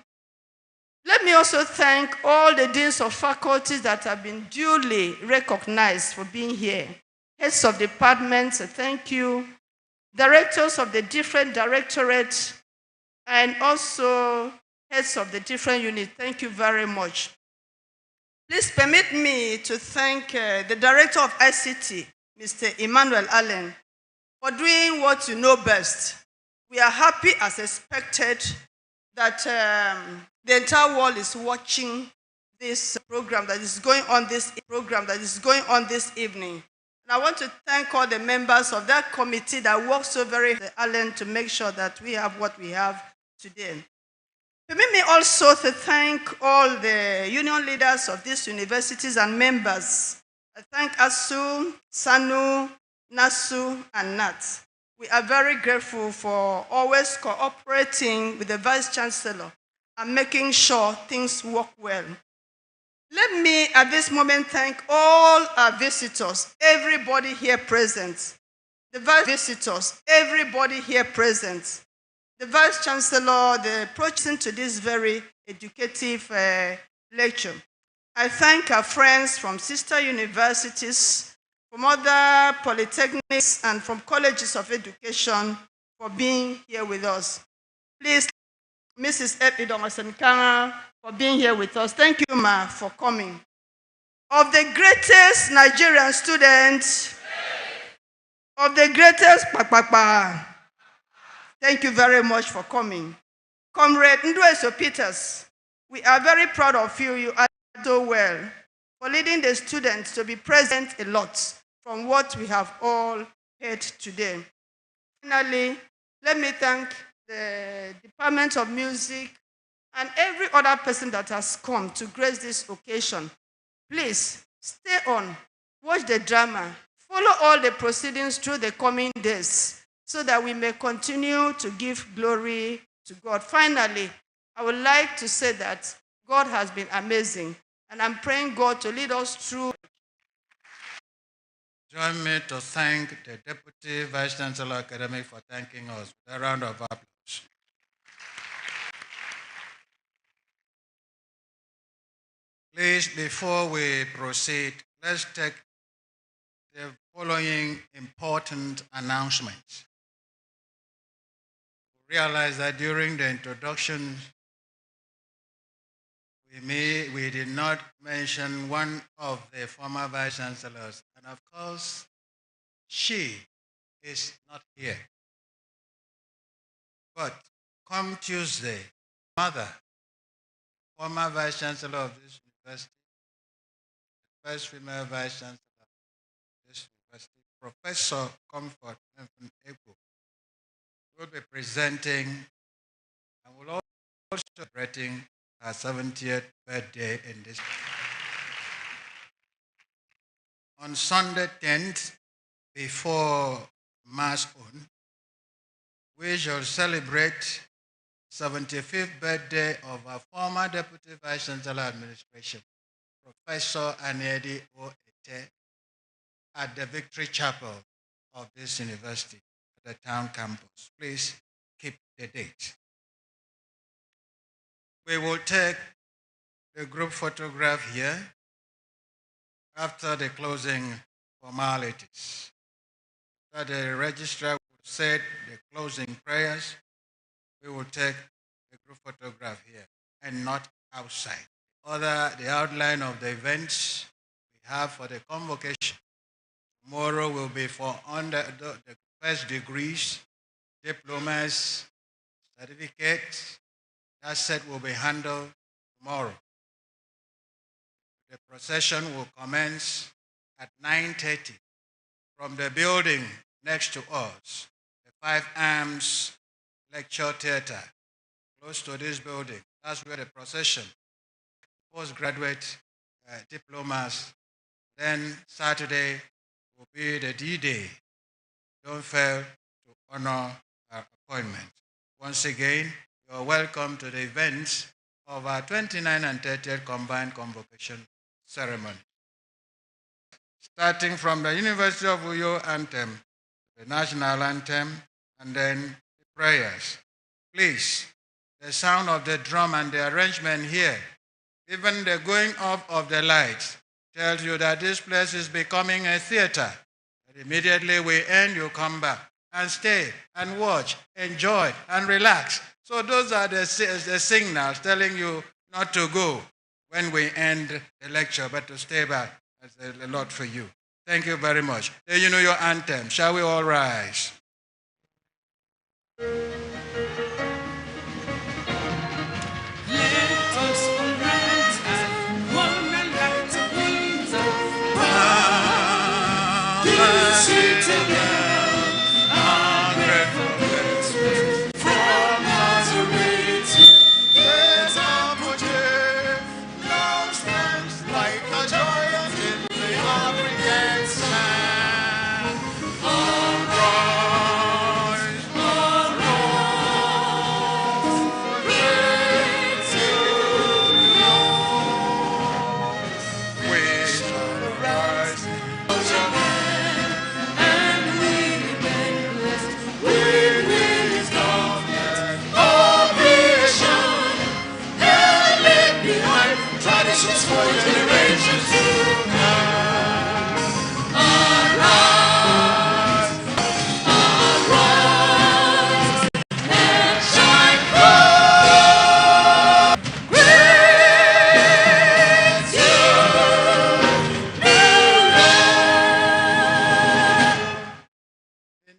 Let me also thank all the deans of faculties that have been duly recognized for being here. Heads of departments, thank you. Directors of the different directorates, and also heads of the different units, thank you very much. Please permit me to thank the Director of ICT, Mr. Emmanuel Allen, for doing what you know best. We are happy as expected that the entire world is watching this program that is going on this evening. And I want to thank all the members of that committee that worked so very hard, Allen, to make sure that we have what we have today. Permit me also to thank all the union leaders of these universities and members. I thank ASU, SANU, NASU, and NAT. We are very grateful for always cooperating with the Vice Chancellor and making sure things work well. Let me at this moment thank all our visitors, everybody here present. The Vice visitors, everybody here present. The Vice Chancellor, the approaching to this very educative lecture. I thank our friends from sister universities, from other polytechnics, and from colleges of education for being here with us. Please, Mrs. Epidomasenkana, for being here with us. Thank you, Ma, for coming. Of the greatest Nigerian students, of the greatest Pakpakpa, thank you very much for coming. Comrade Ndueso Peters, we are very proud of you. You are so well for leading the students to be present a lot from what we have all heard today. Finally, let me thank the Department of Music and every other person that has come to grace this occasion. Please stay on, watch the drama, follow all the proceedings through the coming days so that we may continue to give glory to God. Finally, I would like to say that God has been amazing, and I'm praying God to lead us through. Join me to thank the Deputy Vice Chancellor Academic for thanking us with a round of applause. Please, before we proceed, let's take the following important announcements. Realize that during the introduction, we did not mention one of the former vice chancellors, and of course, she is not here. But come Tuesday, mother, former vice chancellor of this university, the first female vice chancellor of this university, Professor Comfort Ego, will be presenting and will also celebrating her 70th birthday in this. On Sunday 10th, before Mass on, we shall celebrate 75th birthday of our former Deputy Vice Chancellor Administration, Professor Anedi O. Ete, at the Victory Chapel of this university, at the town campus. Please keep the date. We will take the group photograph here after the closing formalities. That the registrar will say the closing prayers. We will take the group photograph here and not outside. The outline of the events we have for the convocation. Tomorrow will be for the first degrees, diplomas, certificates. That set will be handled tomorrow. The procession will commence at 9:30 from the building next to us, the Five Arms Lecture Theater, close to this building. That's where the procession, postgraduate diplomas. Then Saturday will be the D-Day. Don't fail to honor our appointment. Once again, you are welcome to the events of our 29th and 30th combined convocation ceremony. Starting from the University of Uyo anthem, the national anthem, and then the prayers. Please, the sound of the drum and the arrangement here, even the going up of the lights, tells you that this place is becoming a theater. And immediately we end, you come back and stay and watch, enjoy, and relax. So those are the signals telling you not to go when we end the lecture, but to stay back. That's a lot for you. Thank you very much. There you know your anthem. Shall we all rise?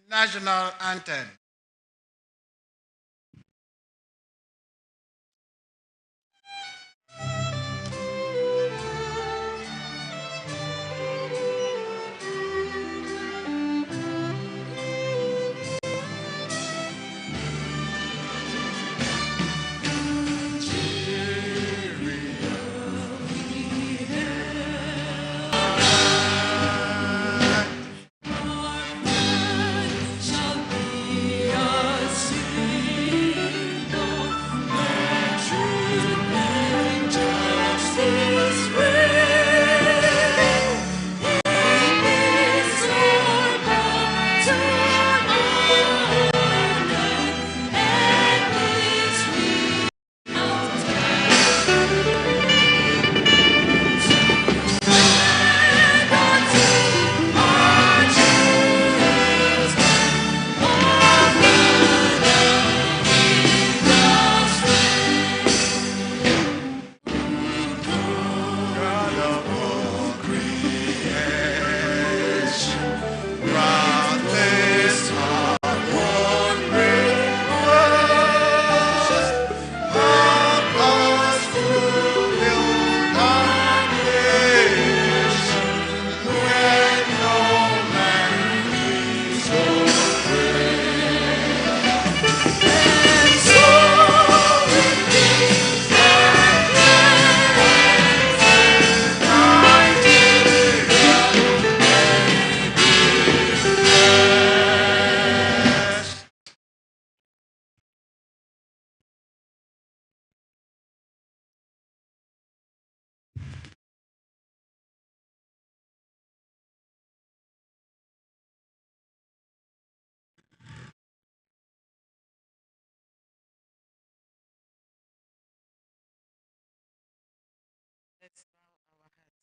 National anthem.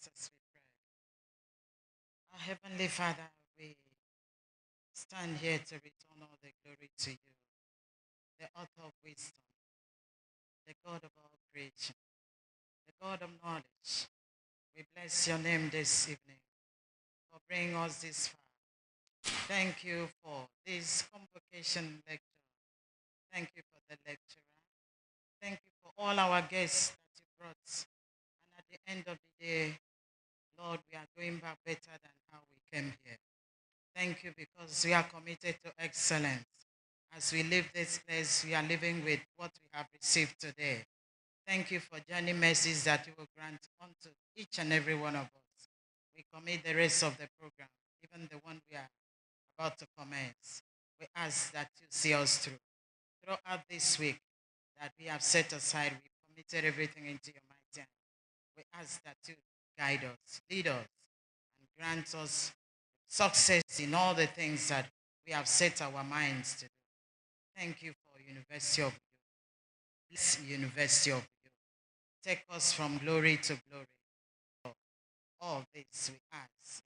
as we pray. Our Heavenly Father, we stand here to return all the glory to you, the author of wisdom, the God of all creation, the God of knowledge. We bless your name this evening for bringing us this far. Thank you for this convocation lecture. Thank you for the lecturer. Thank you for all our guests that you brought. And at the end of the day, Lord, we are going back better than how we came here. Thank you because we are committed to excellence. As we leave this place, we are living with what we have received today. Thank you for journey mercies that you will grant unto each and every one of us. We commit the rest of the program, even the one we are about to commence. We ask that you see us through. Throughout this week that we have set aside, we committed everything into your mighty hand. We ask that you guide us, lead us, and grant us success in all the things that we have set our minds to do. Thank you for University of You. Bless University of You. Take us from glory to glory. All this we ask